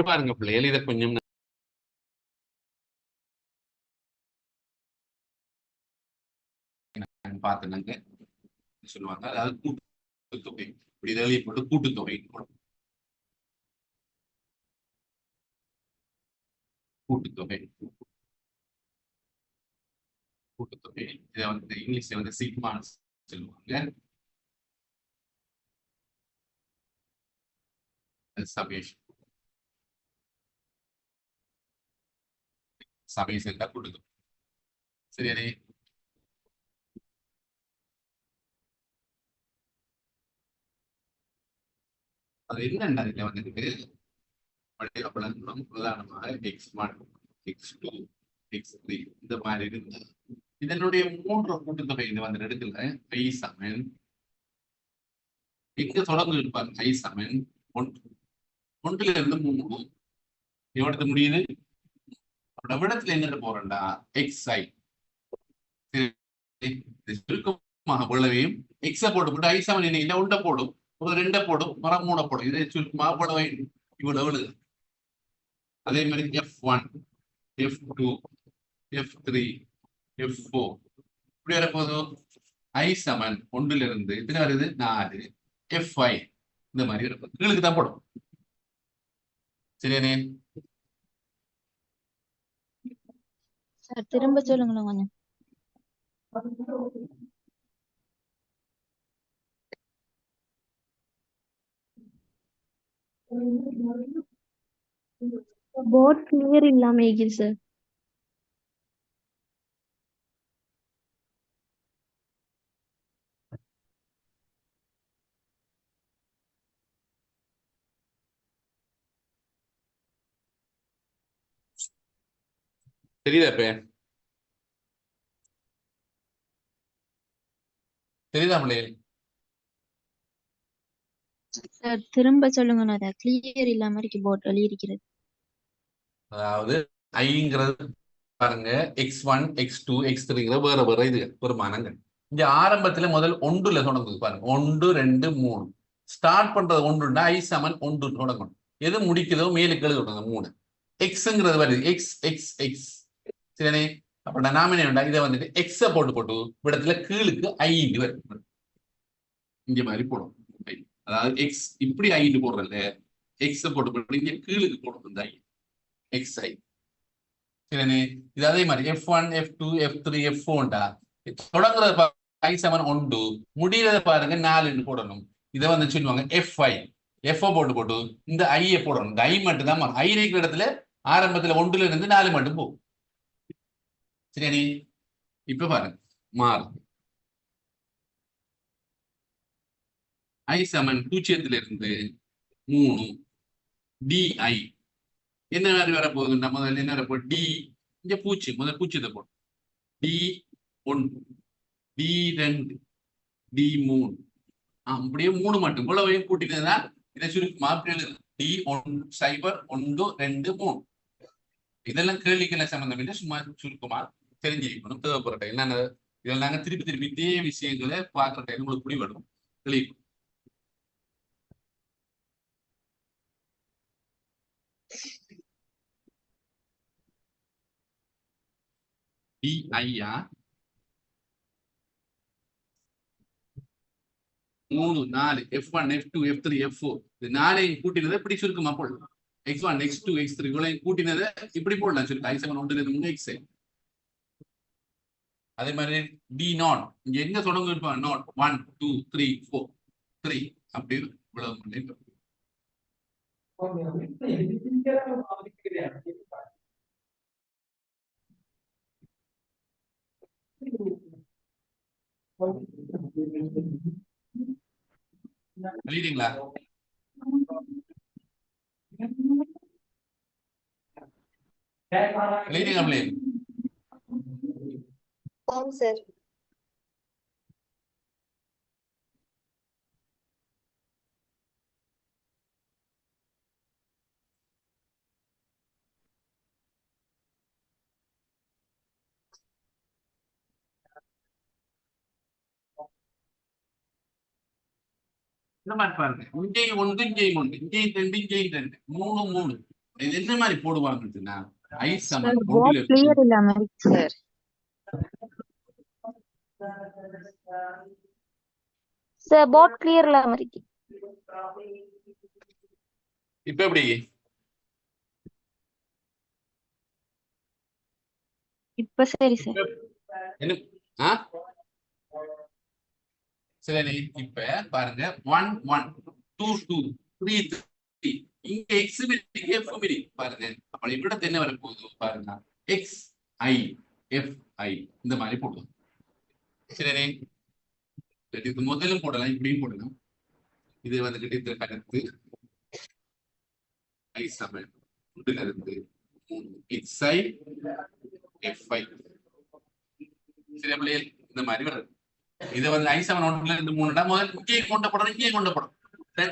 பாருங்க பிள்ளைகள் இதை கொஞ்சம் பார்த்தேன்னாங்க சொல்லுவாங்க. அதாவது கூட்டுத்தொகை இப்படி இதை எழுதி போட்டு கூட்டுத்தொகை கூட்டுத்தொகை கூட்டுத்தொகை இதை வந்து இங்கிலீஷ்ல வந்து சிக்மான்னு சொல்லுவாங்க. சமேஷன் சமேஷன் தான் கூட்டுத்தொகை. சரியானே? அது என்னன்னா இதுல வந்துட்டு உதாரணமாக x1 x2 x3 இந்த மாதிரி இருந்து இதனுடைய மூன்று கூட்டுத்தொகை இது வந்து எடுக்கல i சமன் எங்க தொடர்ந்து இருப்பாங்க i சமன் ஒன்றுல இருந்து 3 எவ்வளவு முடியுது விடத்துல எங்கிட்ட போறேன்டா xi சுருக்கமாக போலவையும் எக்ஸ போட்டு i சமன் என்ன ஒன்றை போடும் ஒரு ரெண்டை போடும் மரம் 3 போடும் இதை சுருக்கமாக போலவை இவ்வளவு. அதே மாதிரி f1 f2 f3 f4 இப்படி வரப்போதும் i சமன் ஒன்றுல இருந்து இதுல வருது 4 f5 இந்த மாதிரி வரப்போகுது கீழுக்கு தான் போடும். சரியானே? சார் திரும்ப சொல்லுங்களேன் கொஞ்சம். போர்ட் கிளியர் இல்லாம இருக்குது சார். தெரியுதா இப்ப? தெரியுதா பிள்ளைகள்? சார் திரும்ப சொல்லுங்க, அத கிளியர் இல்லாம இருக்கு போர்ட் எழுதி இருக்கிறது. அதாவது ஐங்கிறது பாருங்க x1 x2 x3 வேற வேற இது பெருமானங்கள். இங்க ஆரம்பத்துல முதல் ஒன்றுல தொடங்குது பாருங்க 1 2 3 ஸ்டார்ட் பண்றது ஒன்றுன்னா i சமன் 1 தொடங்கணும். எது முடிக்குதோ மேலுக்கு எழுதணும் 3 எக்ஸ்ங்கிறது வருது எக்ஸ் எக்ஸ் எக்ஸ். சரியானே? அப்ப நாம என்ன இதை வந்துட்டு எக்ஸ போட்டு போட்டு இடத்துல கீழுக்கு ஐ வரும் இங்க மாதிரி போடும். அதாவது எக்ஸ் இப்படி ஐந்து போடுறல எக்ஸ போட்டு போட்டு இங்க கீழுக்கு போடும் இந்த ஐ xi. சரியானே? இது அதே மாதிரி f1 f2 f3 f4 தொடங்குறது i சமன் 1 முடியறத பாருங்க 4 போடணும். இதை வந்து சொல்லுவாங்க f5 f போட்டு போட்டு இந்த ஐய போடணும். இந்த ஐ மட்டும் தான் ஐ இருக்கிற இடத்துல ஆரம்பத்துல 1ல இருந்து 4 மட்டும் போகும். சரியானே? இப்ப பாருங்க மாறும் i சமன் 0 இருந்து 3 di என்ன மாதிரி வரப்போகுது? நம்ம முதல்ல என்ன வரப்போ டி இங்க பூச்சி முதல் பூச்சியத்தை போடும் d1 d2 d3 அப்படியே 3 மட்டும் இவ்வளவையும் கூட்டினதுதான் இதை சுருக்கமா d1 0 1 2 3 இதெல்லாம் கேள்விக்கெல்லாம் சம்பந்தம் இல்லை, சும்மா சுருக்கமா தெரிஞ்சிருக்கணும் தேவைப்படுற டைம். என்னென்ன இதெல்லாம் நாங்க திருப்பி திருப்பி இதே விஷயங்களை பார்க்குற டைம் உங்களுக்கு புரிய வரும் தெளிவு. ஐயா 3 4 f1 f2 f3 f4 இது நாளையும் கூட்டினதை இப்படி சுருக்குமா போடலாம். x1 x2 x3 இவ்வளையும் கூட்டினதை இப்படி போடலாம் சுருக்கு i சமன் 1 இருந்து x. அதே மாதிரி d0 இங்க எங்க தொடங்க இருப்பாங்க நாட் 1 2 3 4 3 அப்படி இவ்வளவு எழுதிங்களா? எழுதிங்க. ஆம் சார். இந்த மாதிரி பாருங்க இங்கேயும் 1 இங்கேயும் 1 இங்கேயும் 2 இங்கேயும் 2 3 3 இது என்ன மாதிரி போடுவாங்கன்னா ஐ சார் சமன் போர்ட் ஒன்றில் கிளியர் இல்லாம இருக்கு சார். சார் போர்ட் கிளியர் இல்லாம இருக்கு. இப்ப எப்படி இப்ப சரி சார். என்ன ஆ சரி இப்ப பாருங்க 1 1 2 2 3 3 இங்க எக்ஸ் மினி எஃப் மினி பாருங்க. அப்ப இவ்வளவு என்ன வர போகுது பாருங்க எக்ஸ் ஐ எஃப் ஐ இந்த மாதிரி போடுவோம். சரி இது முதலும் போடலாம் இப்படியும் போடலாம். இது வந்துகிட்டு இந்த கருத்து ஐ சமன் இதுல இருந்து எக்ஸ் ஐ எஃப் ஐ சரி பிள்ளைகள் இந்த மாதிரி வருது. இது வந்து ஐ சமன் ஒன்றுல இருந்து 3 முதல் இங்கே கொண்ட படம் இங்கே கொண்ட படம்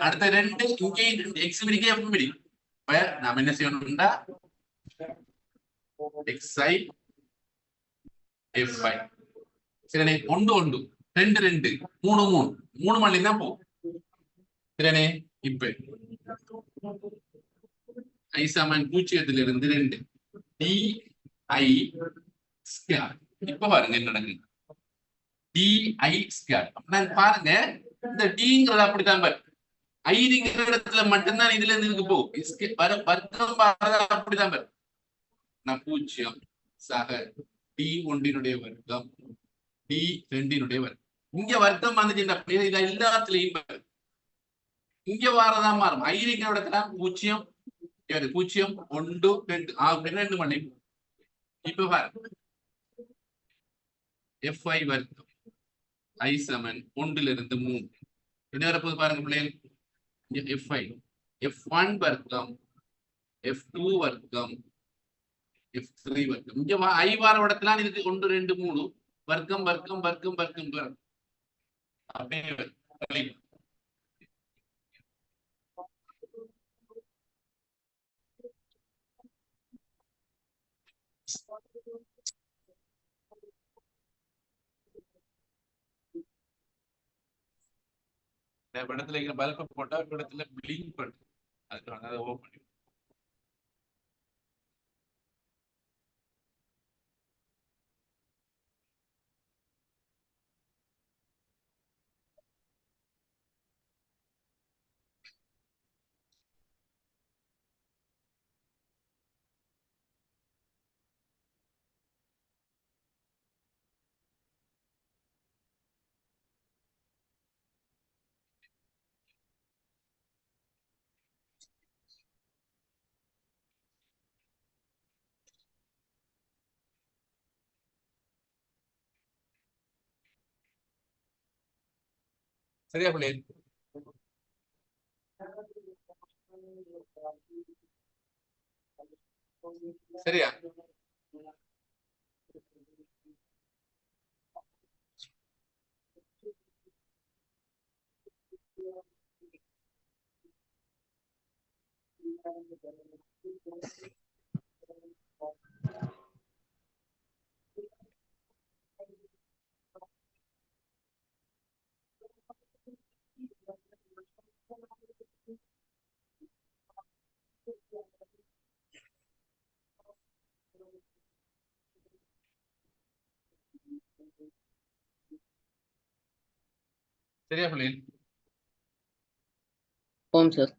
அடுத்த 2 இங்கே எக்ஸ் மினிக்கு எஃப் மினி. நாம என்ன செய்யணும்னா எக்ஸ் ஐ எஃப் ஐ சரிண்ணே 1 1 2 2 3 3 3 மணி தான் போகும். சரிண்ணே இப்ப ஐ சமன் 0 இருந்து 2 டி ஐ ஸ்கொயர். இப்ப பாருங்க என்ன நடக்குது டி ஐ ஸ்கொயர். பாருங்க இந்த டிங்கிறது அப்படித்தான் பாரு ஐங்கிற இடத்துல மட்டும்தான் இதுல இருந்து இருக்கு போகும் வர்க்கம் அப்படிதான் பாரு. நான் 0 சக டி ஒன்றினுடைய வர்க்கம் டி ரெண்டினுடைய வர்க்கம். இங்க வர்க்கம் வந்துச்சு எல்லாத்துலயும் இங்க வாரதான் மாறும். ஐங்கிற இடத்துல 0 0 1 2 அப்படின்னு 2 மணி. இப்ப பாருங்க எஃப் ஐ வர்க்கம் ஐ சமன் 1 இருந்து 3 என்ன வரப்போது பாருங்க பிள்ளைகள் எஃப் ஐ F1 வர்க்கம் F2 வர்க்கம் F3 வர்க்கம். இங்க ஐ வார இடத்துல இருக்கு 1 2 3 வர்க்கம் வர்க்கம் வர்க்கம் வர்க்கம் வர்க்கம் அப்படியே இடத்துல இங்க பல்ப போட்டா இடத்துல பிளிங்க் பண்ணும். அதுக்காக அதை ஓபன் பண்ணி சரியா பிள்ளைகள் சரியா சரியா பிள்ளைகள் ஓம் சார்.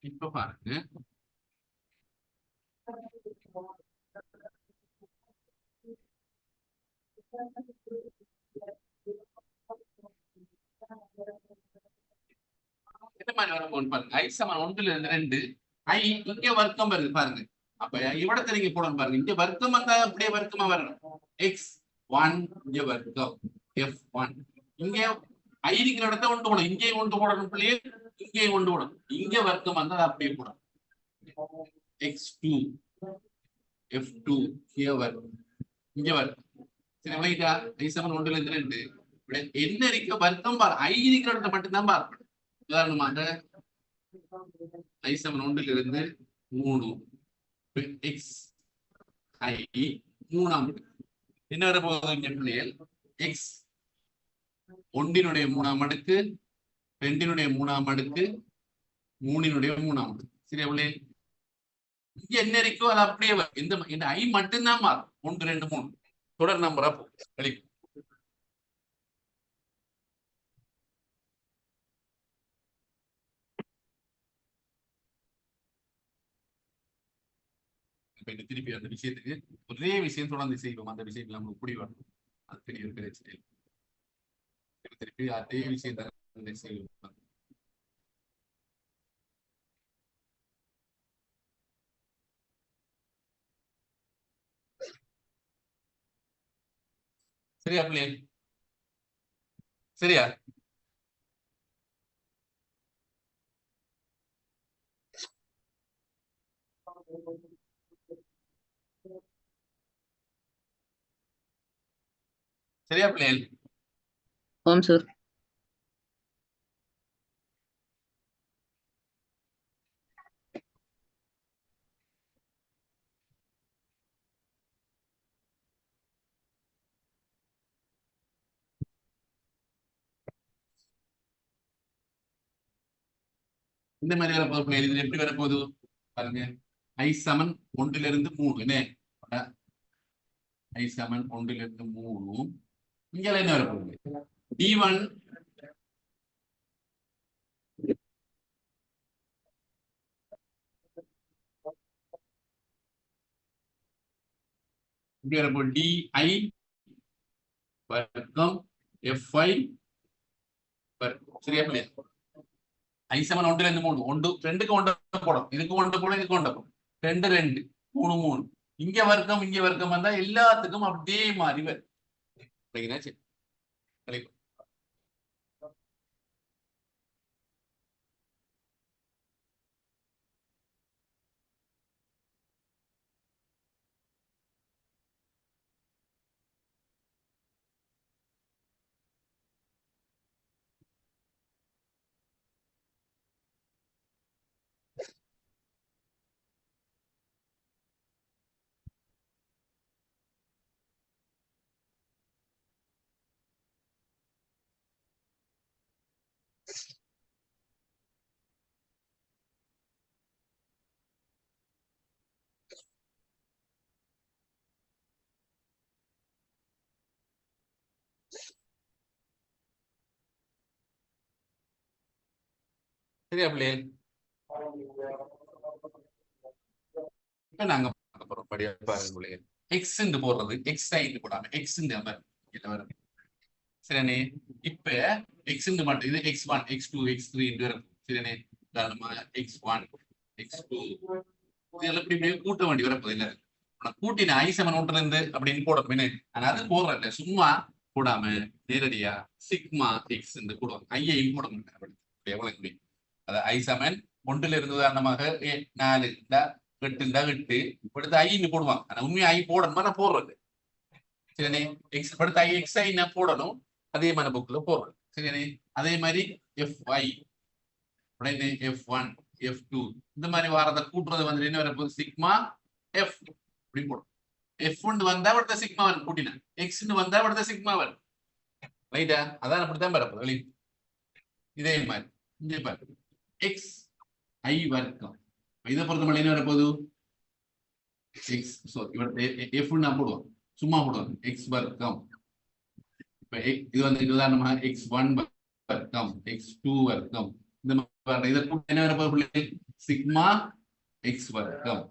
இப்ப பாருங்க என்ன மாதிரி வரும் பாருங்க ஐ சமன் 1 இருந்து 2 ஐ இங்க வர்க்கம் வருது பாருங்க. அப்ப இவ்வளவு நீங்க போடணும் பாருங்க இங்க வர்க்கம் வந்தா அப்படியே வர்க்கமா வரணும். எக்ஸ் 1 இங்க வர்க்கம் F1 இங்க ஐ இருக்கிற இடத்த ஒன்று போடணும். இங்கே ஒன்று போடணும் பிள்ளையே இங்கே ஒன்று போடணும். இங்க வர்க்கம் வந்தா அப்படியே போடணும். X2 F2 here வரும் இங்க வரும். சரி விளையிட்டா ஐ சமன் 1 இருந்து 2 என்ன இருக்க வர்க்கம் பாரு ஐ இருக்கிற இடத்த மட்டும்தான் பார்க்கணும். உதாரணமாக ஐ சமன் 1 இருந்து 3 எக்ஸ் ஐ 3ஆம் என்ன வர போகுது இங்க பிள்ளைகள் எக்ஸ் ஒன்றினுடைய 3ஆம் அடுக்கு 2னுடைய 3ஆம் அடுக்கு 3னுடைய 3ஆம் அடுக்கு சரியா பிள்ளை இங்க என்ன இருக்கோ அது அப்படியே இந்த ஐ மட்டும்தான் மாறும் 1 2 3 தொடர் நம்பரா கழிக்கும் திருப்பி அந்த விஷயத்துக்கு ஒரே விஷயம் தொடர்ந்து செய்வோம் அந்த விஷயத்துல நமக்கு புடி வரணும் அது பெரிய ஒரு பிரச்சனை திருப்பி அதே விஷயத்தை செய்வோம் சரியா பிள்ளை சரியா சரியா பிள்ளை ஆம் சார். இந்த மாதிரி வரப்போகுது இது எப்படி வரப்போகுது பாருங்க ஐ சமன் 1லிருந்து 3 என்ன ஐ சமன் 1லிருந்து 3 இங்க என்ன வரப்போகுது D1 இப்படி வரப்போகுது DI வர்க்கம் FI சரியா பிள்ளை ஐ சமன் 1லிருந்து 3 2க்கு 1 போடும் இதுக்கு 1 போடும் இதுக்கு 1 போடும் 2 2 3 3 இங்க வர்க்கம் வந்தா எல்லாத்துக்கும் அப்படியே மாறி வரும் சரியா பிள்ளைகள் இப்ப நாங்க பார்க்க போறோம் படியா பாருங்க பிள்ளைகள் எக்ஸ் போடுறது எக்ஸ் போடாம எக்ஸ் சரியானே இப்ப எக்ஸ் மட்டும் இது x1 x2 x3 இருக்கும் சரியானே உதாரணமா x1 x2 இதெல்லாம் இப்படி கூட்ட வேண்டி வரப்போது இல்ல கூட்டின ஐ சமன் 1லிருந்து அப்படின்னு போட ஆனா அது போடுறல சும்மா போடாம நேரடியா சிக்மா எக்ஸ் போடுவாங்க ஐயையும் போட மாட்டேன் எவ்வளவு அது ஐ சமன் 1லிருந்து உதாரணமாக 4 8 இப்படித்து ஐன்னு போடுவாங்க ஆனா உண்மையா ஐ போடணும் நான் போடுறது சரியானே எக்ஸ் படுத்த ஐ எக்ஸ் ஐ நான் போடணும் அதே மாதிரி புக்ல போடுறது சரியானே அதே மாதிரி FI உடனே F1 F2 இந்த மாதிரி வாரத்தை கூட்டுறது வந்து என்ன வரப்போகுது சிக்மா F இப்படி போடும் F1 வந்தா அடுத்த சிக்மா வரும் கூட்டினா X வந்தா அடுத்த சிக்மா வரும் ரைட்டா அதான் அப்படித்தான் வரப்போகுது வெளி இதே மாதிரி இங்கே பாரு X I வர்க்கம் இதை பொறுத்த மட்டும் என்ன வரப்போகுது எக்ஸ் F1 நான் போடுவோம் சும்மா போடுவோம் எக்ஸ் வர்க்கம் இது வந்து உதாரணமா x1 வர்க்கம் x2 வர்க்கம் இந்த மாதிரி இதை என்ன வரப்போகுது சிக்மா எக்ஸ் வர்க்கம்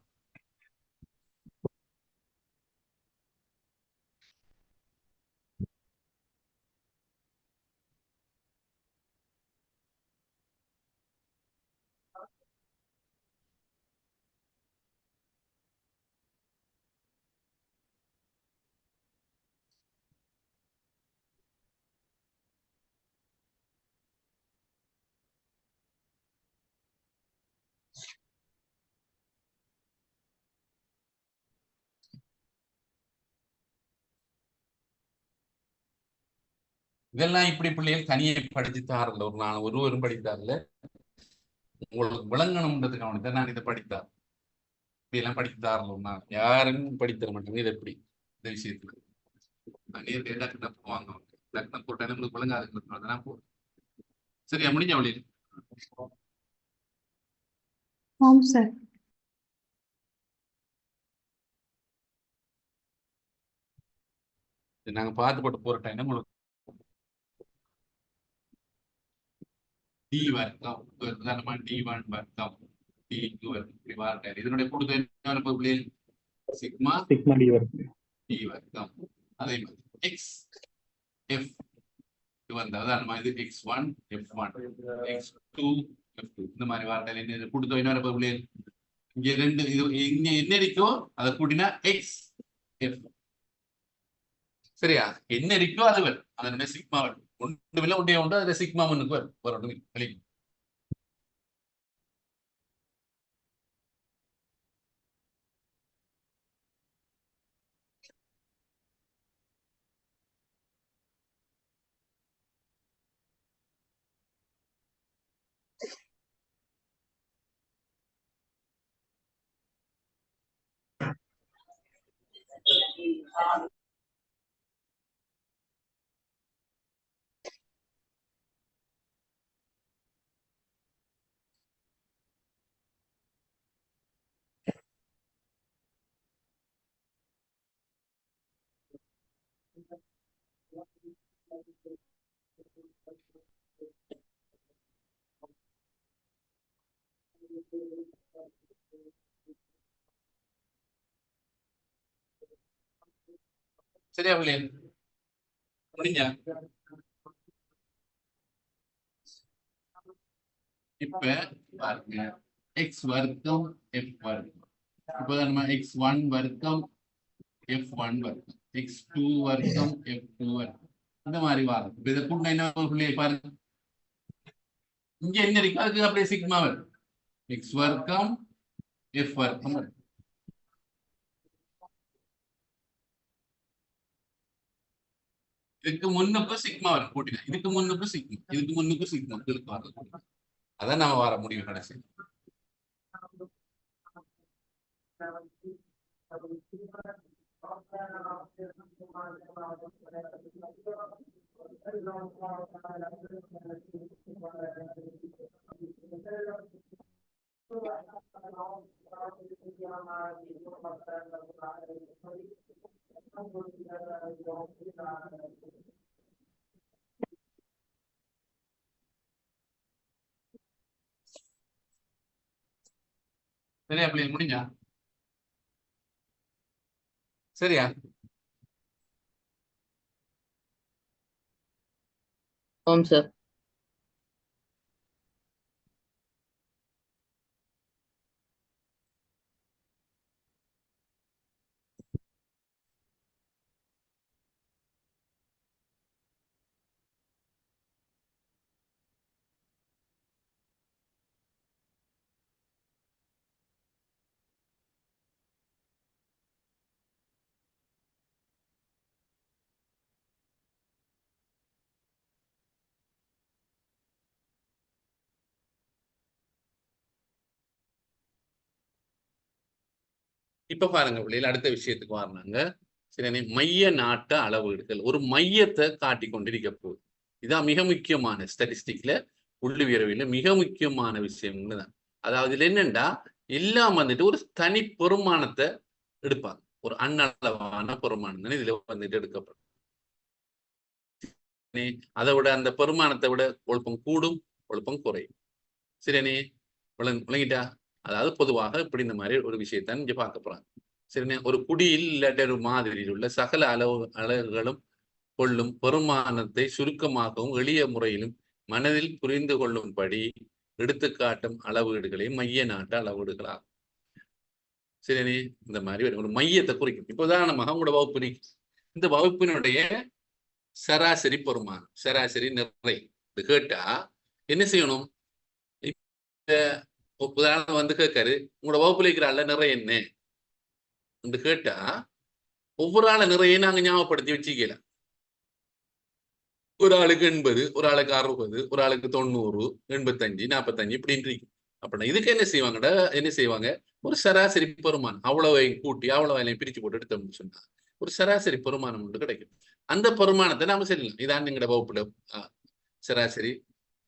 இதெல்லாம் இப்படி பிள்ளைகள் தனியை படிச்சு தாரல நான் ஒருவரும் படித்தார்ல உங்களுக்கு விளங்கணும்ன்றதுக்கு அவனுக்கு நான் இதை படித்தார் இப்படி எல்லாம் படித்து தாரல நான் யாரும் படித்தர மாட்டேங்க இது எப்படி இந்த விஷயத்துல டக்குனு போவாங்க, டக்குனு போட்டாலும் உங்களுக்கு விளங்காது, அதெல்லாம் போடும். சரியா, முடிஞ்ச வழி ஆம் சார். நாங்க பார்த்து போட்டு போற டைம் உங்களுக்கு டி வர்க்கம் உதாரணமா D1 வர்க்கம் D2 வர்க்கம் இப்படி வார்த்தை இதனுடைய கூடுதல் என்ன வரப்போகுது? சிக்மா சிக்மா டி வரும். டி வர்க்கம். அதே மாதிரி எக்ஸ் எஃப் இது வந்து உதாரணமா இது x1 f1 x2 f2 இந்த மாதிரி வார்த்தையில என்ன கூடுதல் என்ன வரப்போகுது? இங்க ரெண்டு இது இங்க என்ன இருக்கோ அதை கூட்டினா எக்ஸ் எஃப். சரியா, என்ன இருக்கோ அது வரும், அதனுடைய சிக்மா வரும். ஒன்றுமில்ல ஒன்றே உண்டு, அதுல சிக்மா முன்னுக்கு வரும், வரணும் வெளியே. சரியா பிள்ளை, முடிஞ்சா? இப்ப பாருங்க, எக்ஸ் வர்க்கம் எஃப் வர்க்கம். இப்ப நம்ம x1 வர்க்கம் f1 வர்க்கம், x2 வர்க்கம் f2 வர்க்கம், இந்த மாதிரி வரும். இப்ப இதை கூட்டினா என்ன பிள்ளையை பாருங்க, இங்க என்ன இருக்கு அதுக்கு அப்படியே சிக்மா வரும், எக்ஸ் வர்க்கம் எஃப் வர்க்கம் வரும். இதுக்கு முன்னுக்கும் சிக்மா வரும் கூட்டினா, இதுக்கு முன்னுக்கும் சிக்மா, இதுக்கு முன்னுக்கும் சிக்மா, இதுக்கு வர அதான் நாம வர முடியும் கடைசி. சரியா பிள்ளை, முடிஞ்சா? சரியா, ஆம் சார். இப்ப பாருங்க பிள்ளைகள், அடுத்த விஷயத்துக்கு வர்றாங்க. சரி, மைய நாட்ட அளவீடுகள் ஒரு மையத்தை காட்டி கொண்டிருக்க போகுது. இதான் மிக முக்கியமான ஸ்டாட்டிஸ்டிக்ல, புள்ளிவியரவியல மிக முக்கியமான விஷயம்னு தான். அதாவது இதுல என்னண்டா, எல்லாம் வந்துட்டு ஒரு தனி பெருமானத்தை எடுப்பாங்க, ஒரு அன்னளவான பெருமானம் இதுல வந்துட்டு எடுக்கப்படும். அதை விட அந்த பெருமானத்தை விட ஒழுப்பம் கூடும், ஒழுப்பம் குறையும். சரியானே, விளங்கிட்டா? அதாவது பொதுவாக இப்படி இந்த மாதிரி ஒரு விஷயத்தான் இங்க பார்க்க போறாங்க. சரி, ஒரு குடியில் இல்லாட்ட ஒரு மாதிரியில் உள்ள சகல அலகுகளும் கொள்ளும் பெருமானத்தை சுருக்கமாகவும் எளிய முறையிலும் மனதில் புரிந்து கொள்ளும்படி எடுத்துக்காட்டும் அளவீடுகளை மைய நாட்டு அளவீடுகளாகும். சரி, இந்த மாதிரி ஒரு மையத்தை குறிக்கும். இப்போ உதாரணமாக உங்களோட வகுப்பு இருக்கு, இந்த வகுப்பினுடைய சராசரி பெருமானம், சராசரி நிறை கேட்டா என்ன செய்யணும்? உதாரணம் வந்து கேட்காரு, உங்களோட வகுப்புல இருக்கிற ஆள நிறைய என்ன என்று கேட்டா, ஒவ்வொரு ஆள நிறைய நாங்க ஞாபகப்படுத்தி வச்சுக்கலாம். ஒரு ஆளுக்கு 80, ஒரு ஆளுக்கு 60, ஒரு ஆளுக்கு 90, 85, 45 இப்படின்னு இருக்கு. அப்படின்னா இதுக்கு என்ன செய்வாங்க? ஒரு சராசரி பெருமானம் அவ்வளவு கூட்டி அவ்வளவு பிரிச்சு போட்டு எடுத்தோம்னு சொன்னா ஒரு சராசரி பெருமானம் ஒன்று கிடைக்கும். அந்த பெருமானத்தை நாம சொல்லலாம். இதான் எங்களோட வகுப்புல சராசரி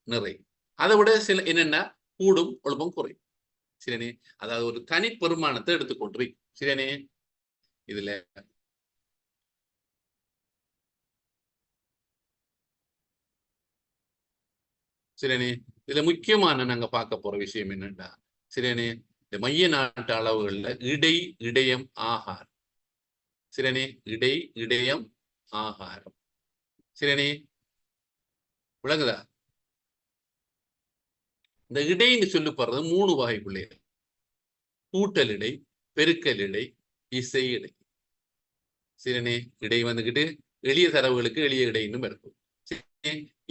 நிறை. அதை விட சில என்னென்ன கூடும் ஒழுப்பம் குறையும். சரியானே? அதாவது ஒரு தனி பெருமானத்தை எடுத்துக்கொண்டு சரியானே? இதுல சரியானே? இதுல முக்கியமான நாங்க பார்க்க போற விஷயம் என்னன்னா சரியானே, இந்த மைய நாட்டு அளவுகள்ல இடை இடையம் ஆகாரம். சரியானே? இடை இடையம் ஆகாரம். சரியானே? விளங்குதா? இந்த இடைன்னு சொல்லி போறது 3 வகை பிள்ளைகள். கூட்டல் இடை, பெருக்கல் இடை, இசை இடை. சரியானே? இடை வந்துகிட்டு எளிய தரவுகளுக்கு எளிய இடைன்னு இருக்கும்.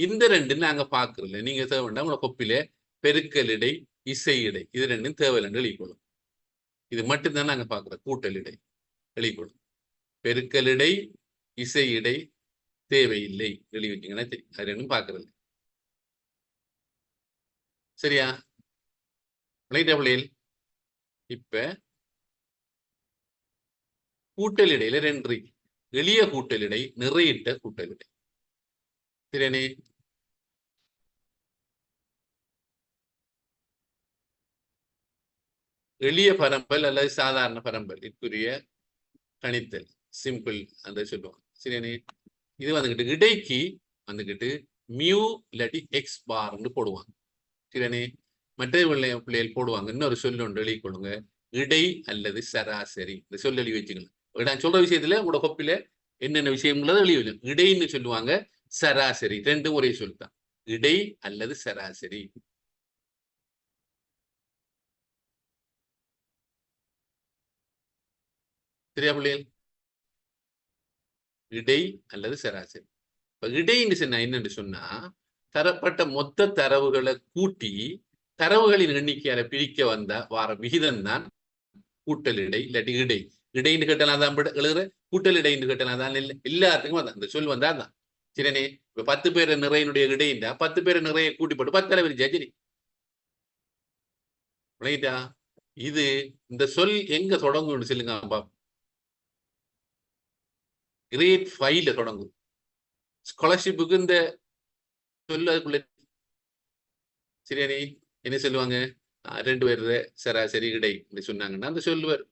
இந்த ரெண்டு நாங்க பாக்குறோம்ல, நீங்க தேவைண்டா உங்களை கொப்பில பெருக்கல் இடை, இசை இடை, இது ரெண்டும் தேவையில்லை எழுதிக்கொள்ளும். இது மட்டும்தான் நாங்க பாக்குறோம். கூட்டல் இடை எழுதிக்கொள்ளும், பெருக்கல் இடை, இசை இடை தேவையில்லை எழுதி வச்சீங்கன்னா தெரியும். அது ரெண்டும் பாக்குறது. சரியா? பிள்ளைகள் இப்ப கூட்டல் இடையில 2 எளிய கூட்டல் இடை, நிறையிட்ட கூட்டல் இடை. சரியானே? எளிய பரம்பல் அல்லது சாதாரண பரம்பல் இதுக்குரிய கணித்தல் சிம்பிள் அந்த சொல்லுவாங்க. சரியானே? இது வந்துகிட்டு இடைக்கு வந்துகிட்டு மியூ இல்லாட்டி எக்ஸ் பார்ன்னு போடுவாங்க. சரியானே? மற்ற பிள்ளைகள் போடுவாங்க. இன்னொரு சொல்லு ஒன்று எழுதி கொள்ளுங்க, இடை அல்லது சராசரி. இந்த சொல்ல எழுதி வச்சுக்கணும். நான் சொல்ற விஷயத்துல உங்களோட கொப்பில என்னென்ன விஷயங்களோ எழுதி வச்சு. இடைன்னு சொல்லுவாங்க, சராசரி, ரெண்டும் ஒரே சொல்லுதான். இடை அல்லது சராசரி. சரியா பிள்ளைகள்? இடை அல்லது சராசரி. இப்ப இடைன்னு சொன்னா என்னன்னு சொன்னா, தரப்பட்ட மொத்த தரவுகளை கூட்டி தரவுகளின் எண்ணிக்கையால பிரிக்க வந்த வார விகிதம் தான் கூட்டல் இடை இல்லாட்டி இடை. இடைன்னு கேட்டலாம் தான் எழுதுற, கூட்டல் இடைன்னு கேட்டலாம் தான் எல்லாத்துக்கும் அதான் இந்த சொல் வந்தா தான். சரினே? இப்ப 10 பேர் நிறையினுடைய இடையின்றா 10 பேர் நிறைய கூட்டி போட்டு 10 தலைவர் ஜஜினி. விளையிட்டா? இது இந்த சொல் எங்க தொடங்கும்னு சொல்லுங்க பாப்பா. கிரேட் 5ல தொடங்கும். ஸ்காலர்ஷிப்புக்கு இந்த சொல்ல அதுக்குள்ள சரியானே என்ன சொல்லுவாங்க, 2 பேர் சராசரி இடை சொன்னாங்கன்னா அந்த சொல்லுவார்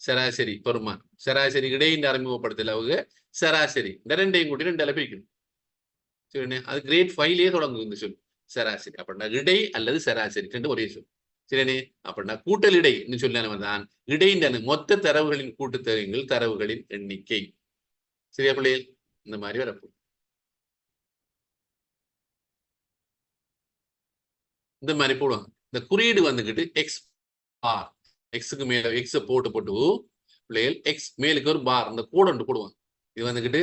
சராசரி பெருமான். சராசரி இடைன்னு அறிமுகப்படுத்தல அவங்க சராசரி இந்த ரெண்டையும் கூட்டி 2 பிரிக்கணும். சரிண்ணே? அது கிரேட் 5லயே தொடங்கும் இந்த சொல் சராசரி. அப்படின்னா இடை அல்லது சராசரி ரெண்டு ஒரே சொல். சரிண்ணே? அப்படின்னா கூட்டல் இடை சொல்லாம தான் இடைன்ற மொத்த தரவுகளின் கூட்டுத்தொகைகள் தரவுகளின் எண்ணிக்கை. சரியா பிள்ளைகள்? இந்த மாதிரி வரப்போ இந்த மாதிரி போடுவாங்க. இந்த குறியீடு வந்துகிட்டு எக்ஸ் ஆர், எக்ஸுக்கு மேல எக்ஸ போட்டு பிள்ளைகள் எக்ஸ் மேலுக்கு ஒரு பார் அந்த கோடு ஒன்று போடுவாங்க. இது வந்துகிட்டு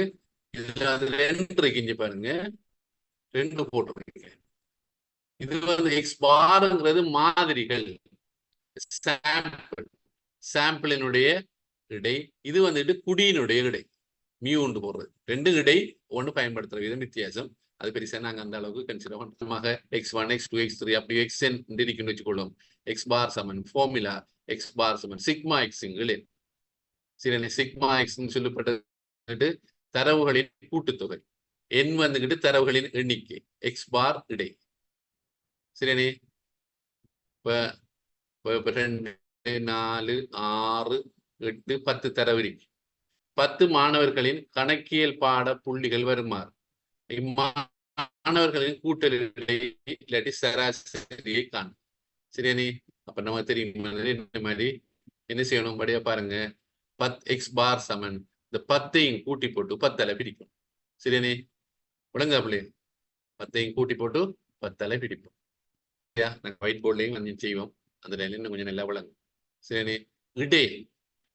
இதுல 2 இருக்கு பாருங்க, 2 போட்டுருக்கீங்க. இது வந்து எக்ஸ் பார்ங்கிறது மாதிரிகள், சாம்பிள், சாம்பிளினுடைய இடை. இது வந்துட்டு குடியினுடைய இடை, மியூண்டு போடுறது. 2 இடை ஒன்று பயன்படுத்துற விதம் வித்தியாசம். அது பெருசா நாங்க அந்த அளவுக்கு கன்சிடர் பண்ணுறோமாக. x1 x2 x3 அப்படி xn இருக்குன்னு வச்சுக்கொள்ளும். எக்ஸ் பார் சமன் ஃபார்முலா எக்ஸ் பார் சமன் சிக்மா எக்ஸுங்களே. சரி, சிக்மா எக்ஸ்ன்னு சொல்லப்பட்டது தரவுகளின் கூட்டுத்தொகை, n வந்துகிட்டு தரவுகளின் எண்ணிக்கை, எக்ஸ் பார் இடை. சரியானே? இப்ப 2 4 6 8 10 தரவு இருக்கு. 10 மாணவர்களின் கணக்கியல் பாட புள்ளிகள் வருமாறு இம்மாணவர்களின் கூட்டல் இல்லாட்டி சராசரியை காணும். சரியானே? அப்ப நம்ம தெரியும் இந்த மாதிரி என்ன செய்யணும் படியா பாருங்க. 10 எக்ஸ் பார் சமன் இந்த 10ஐயும் கூட்டி போட்டு 10 பிரிக்கும். சரியானே? விளங்க பிள்ளை? 10ஐயும் கூட்டி போட்டு 10 பிரிப்போம். நாங்கள் ஒயிட் போர்ட்லையும் கொஞ்சம் செய்வோம். அந்த இன்னும் கொஞ்சம் நல்லா விளங்கும். சரியானே?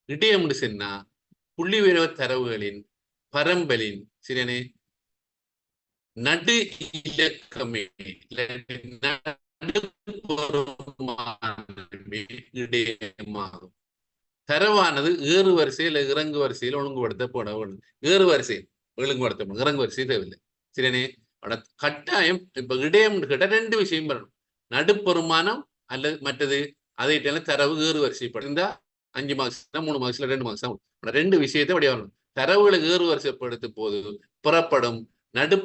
இடையம் சொன்னா புள்ளி விவர தரவுகளின் பரம்பலின் சரியானே நடு இலக்கமே இடையமாகும். தரவானது ஏறு வரிசையில் இறங்கு வரிசையில் ஒழுங்குபடுத்தப்பட வேண்டும். ஏறு வரிசையில் ஒழுங்குபடுத்தப்படும், இறங்கு வரிசை தேவையில்லை. சரியானே? கட்டாயம் இப்ப இடையம் கேட்ட 2 விஷயம் வரணும். நடுப்பெருமானம் அல்லது மற்றது அதை தரவு ஏறு வரிசைப்பட்டிருந்தா 5 மார்க்ஸ் 3 மார்க்ஸ்ல 2 மார்க்ஸ் தான். 2 விஷயத்தை அப்படியே வரணும். தரவுகளை ஏறுவரிசைப்படுத்தும் போது புறப்படும் நடு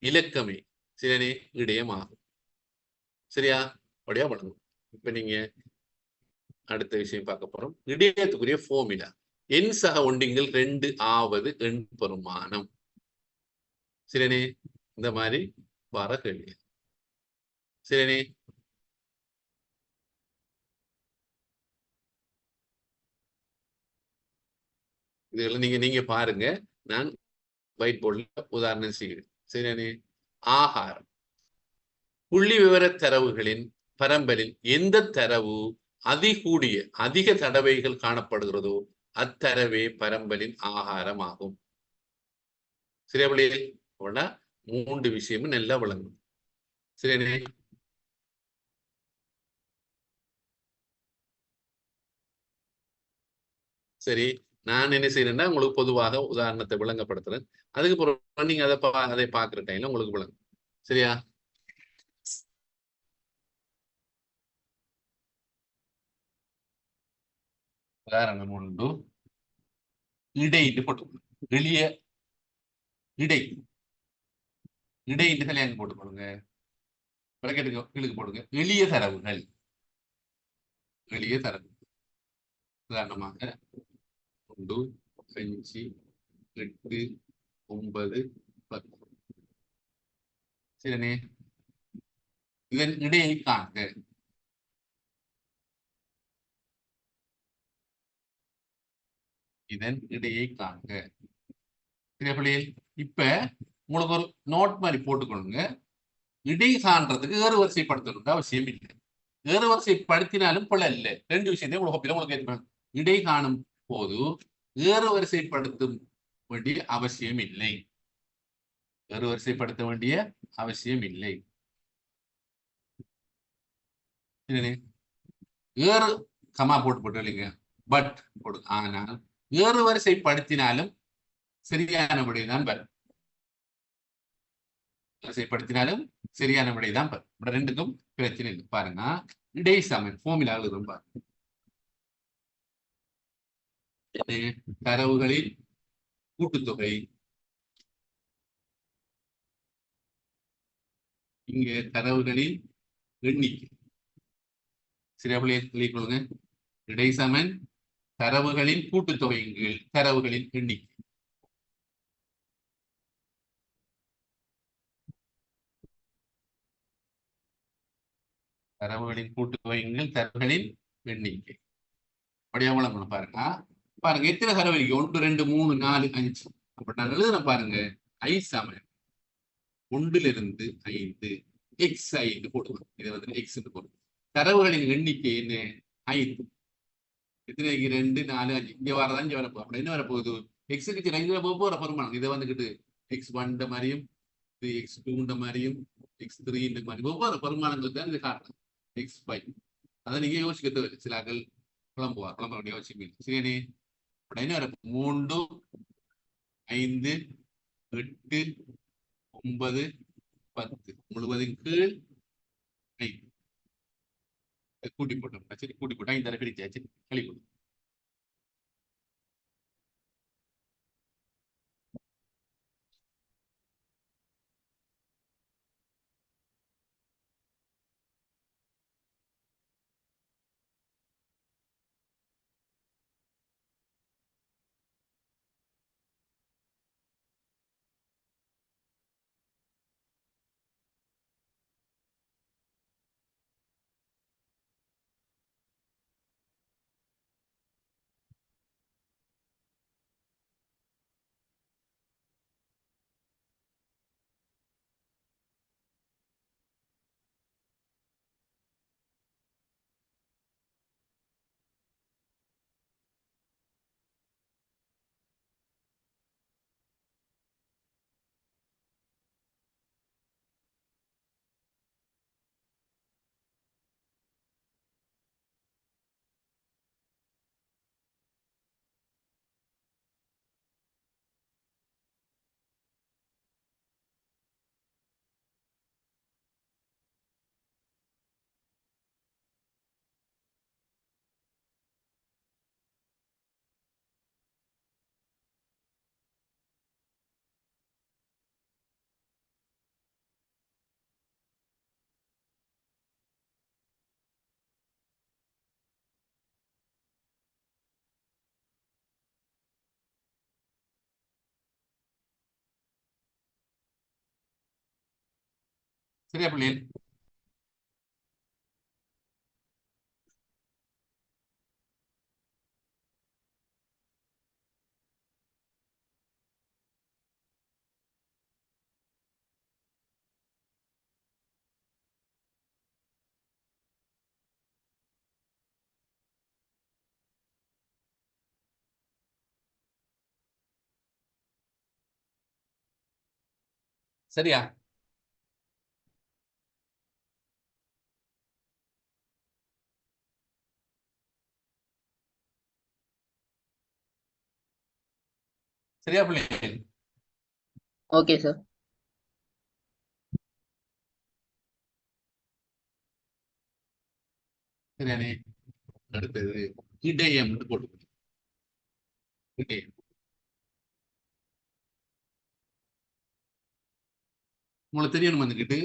இலக்கமே சரியானே இடையமாகும். சரியா? அப்படியா பண்ணுங்க. இப்ப நீங்க அடுத்த விஷயம் பார்க்க போறோம். இடையத்துக்குரிய ஃபார்முலா எண் சக ஒண்டிங்கள் 2 ஆவது எண் பெருமானம். சரியானே? இந்த மாதிரி வர கேள்வி. சரியானே? இதெல்லாம் நீங்க பாருங்க. நான் ஒயிட் போர்டில் உதாரணம் செய்கிறேன். சரியானே? ஆகாரம் புள்ளி விவர தரவுகளின் பரம்பலில் எந்த தரவு அதிக தடவைகள் காணப்படுகிறதோ அத்தரவே பரம்பலின் ஆகாரமாகும். சரியா பிள்ளைகள்? 3 விஷயமும் நல்லா விளங்கும். சரியானே? சரி, நான் என்ன செய்யறேன்னா உங்களுக்கு பொதுவாக உதாரணத்தை விளங்கப்படுத்துறேன். அதுக்கப்புறம் நீங்க அதை பார்க்குற டைம்ல உங்களுக்கு விளங்கும். சரியா? உதாரணம் 1 இடையிட்டு போட்டுக்கணும். எளிய இடை இடையிட்டு கல்யாணம் போட்டுக்கொள்ளுங்க. கீழுக்கு போடுங்க. எளிய தரவுகள். உதாரணமாக 1, 5, 8, 9, 10. சரினே? இதன் இடையை காண்க. இதன் இடையை காண்க. சரியா பிள்ளைகள்? இப்ப உங்களுக்கு ஒரு நோட் மாதிரி போட்டுக்கொள்ளுங்க. இடை காண்றதுக்கு ஏறுவரிசைப்படுத்தணும்னு அவசியம் இல்லை. ஏறுவரிசைப்படுத்தினாலும் பிள்ளை இல்லை. 2 விஷயத்தையும் உங்களுக்கு இடை காணும் போது ஏறுவரிசைப்படுத்தும் வேண்டிய அவசியம் இல்லை. ஏறுவரிசைப்படுத்த வேண்டிய அவசியம் இல்லை. ஏறு கமா போட்டு இல்லைங்க, பட் போடு. ஆனால் ஏறுவரிசைப்படுத்தினாலும் சரியான விடைதான் வரும். வரிசைப்படுத்தினாலும் சரியான விடைதான் வரும். ரெண்டுக்கும் பிரச்சனை இல்லை. பாருங்க, இடை சமன் ஃபார்முலா எழுதும் பாருங்க. தரவுகளின் கூட்டுத்தொகை, இங்க தரவுகளின் எண்ணிக்கை. சரியா பிள்ளையை கொள்ளுங்க. இடை சமன் தரவுகளின் கூட்டுத்தொகையின் கீழ் தரவுகளின் எண்ணிக்கை. தரவுகளின் கூட்டுத்தொகையின் கீழ் தரவுகளின் எண்ணிக்கை. அப்படியே பாருங்க. பாருங்க எத்தனை தரவு இருக்கு? 1, 2, 3, 4, 5. அப்ப நான் எழுதுறேன் பாருங்க. I சமன் 1 - 5 x5 போடுவோம். இதை வந்து x போடுவோம். தரவுகளின் எண்ணிக்கை என்ன? 5. எத்தனை 2, 4, 5. இங்க வரதான் இங்க வரப்போகுது. அப்படி என்ன வரப்போகுது? எக்ஸுக்கு சில இதுல போற பெருமானம். இதை வந்துகிட்டு x1 மாதிரியும் இது x2 மாதிரியும் x3 மாதிரி ஒவ்வொரு பெருமானங்கள் தான் இது காட்டணும். x5 அதை நீங்க யோசிக்க தேவை. சிலாக்கள் குழம்ப வேண்டிய அவசியம் இல்லை. சரியானே? அப்படின்னு 3, 5, 8, 9, 10 முழுவதும் கீழ் 5 கூட்டி போட்டோம். சரி, கூட்டி போட்டா இந்த பிரிச்சாச்சு. கழிவு சரியா பிள்ளைகள்? சரியா? சரியா பிள்ளைகள்? Okay sir. சரியானே? அடுத்தது இடையம் போட்டு இடையம். உங்களுக்கு தெரியணும் வந்துக்கிட்டு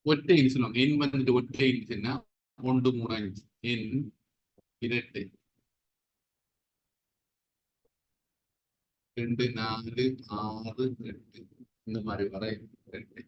ஒற்றை சொல்லுவாங்க. எண் வந்துட்டு ஒற்றை சொன்னா 1 3 5. எண் இரட்டை 2 4 6 8 இந்த மாதிரி வர இரட்டை.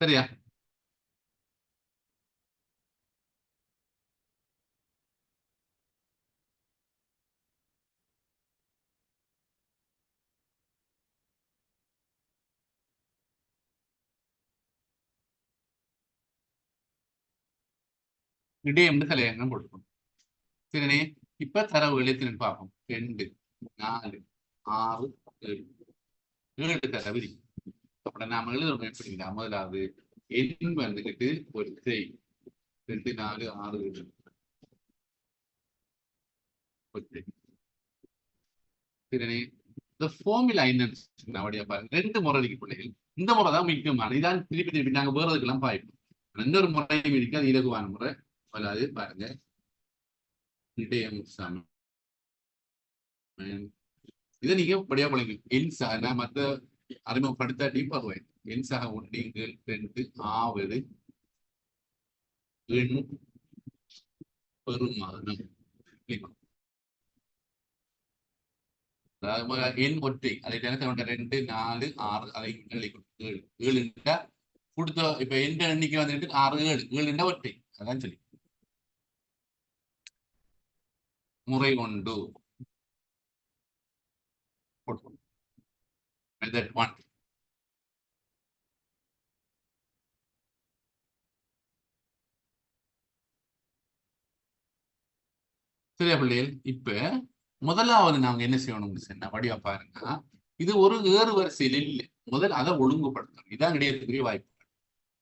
சரியா? இடையம் தலையங்கம் போட்டுக்கணும். சரினே? இப்ப தரவு எழுத்துன்னு பார்ப்போம். 2 4 6 7 7 தரவு இருக்கு. அப்ப நாம எழுதுறோம் எப்படின்னா, முதலாவது எண் வந்துகிட்டு ஒற்றை 2 4 6 7 ஒற்றை. சரினே? இந்த ஃபார்முலா என்னன்னு அப்படியே பாருங்க. 2 முறை இருக்கு பிள்ளைகள். இந்த முறை தான் முக்கியமான. இதான் திருப்பி திருப்பி நாங்க வேறதுக்கெல்லாம் பாய்ப்போம். இன்னொரு முறையும் இருக்கு, அது இலகுவான முறை. அதாவது பாருங்க, இடையம் சமம். இதை நீங்க படியா பழங்க. எண் சாக மற்ற அறிமுகப்படுத்தாட்டி பருவேன். எண் சாக 1 2 ஆவது எண் பெருமானம். எண் ஒற்றை அதை 2 4 6 அதை 7 7 கொடுத்த இப்ப எந்த எண்ணிக்கை வந்துட்டு 6 7 7 ஒற்றை. அதான் சொல்லி முறை கொண்டு மெத்தட் 1. சரியா பிள்ளைகள்? இப்ப முதலாவது நாங்க என்ன செய்யணும்னு சொன்னா வடிவா பாருங்க. இது ஒரு ஏறு வரிசையில் இல்லை. முதல் அதை ஒழுங்குபடுத்தணும். இதான் கிடையக்கூடிய வாய்ப்பு.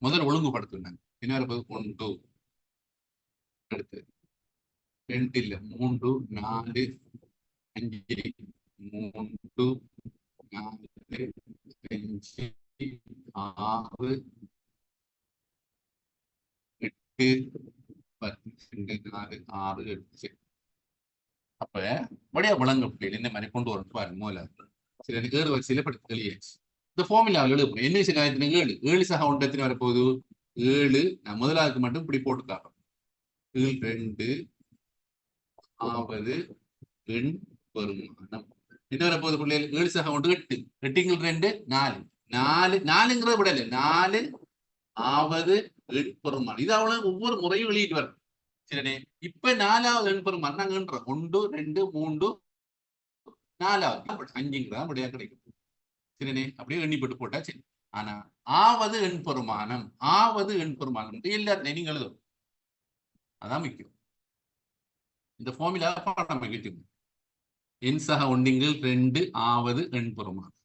முதல் ஒழுங்குபடுத்தினாங்க. என்ன 1 அடுத்து 2 இல்ல 3 4 5 3 4 5 6 8 10 2 4 6 8. அப்ப வடிவ வழங்க இந்த மாதிரி கொண்டு வரணும் பாருங்க. முதல்ல சரி, எனக்கு ஏறு வரிசையில படுத்து தெளியாச்சு. இந்த ஃபார்முலாவில் எழுதுறோம். என்ன விஷயம் 7 7 சக 1 எத்தனை வரப்போகுது? 7. நான் முதலாவுக்கு மட்டும் இப்படி போட்டு காட்டுறோம். 2 ஆவது எண் பெருமானம். என்ன வரப்போகுது பிள்ளைகள்? 7 சக 1 8 8 2 4 4 4ங்கிறத விட இல்லை, 4 ஆவது எண் பெருமானம். இது அவ்வளவு ஒவ்வொரு முறையும் வெளியிட்டு வரும். சரினே? இப்ப 4வது எண் பெருமானம் நாங்க 1 2 3 4வது 5ங்கிறதா முடியா கிடைக்கும். சரினே? அப்படியே எண்ணிப்பட்டு போட்டா சரி. ஆனா ஆவது எண் பெருமானம், ஆவது எண் பெருமானம் எல்லாத்தையும் நீங்க எழுதும். அதான் முக்கியம். இந்த ஃபார்முலா பாடம் முக்கியம். எண் சக 1 2 ஆவது எண் பெருமானம்.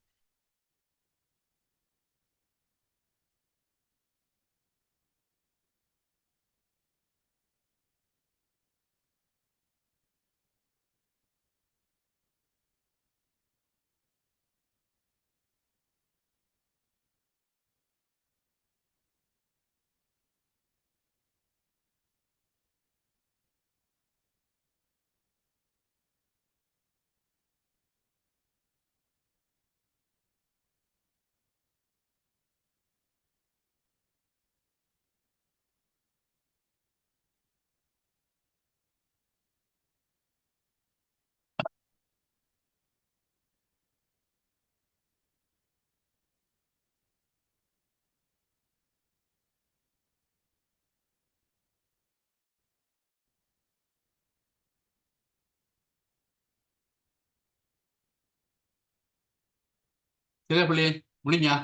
சரியா பிள்ளையே? முடிஞ்சா?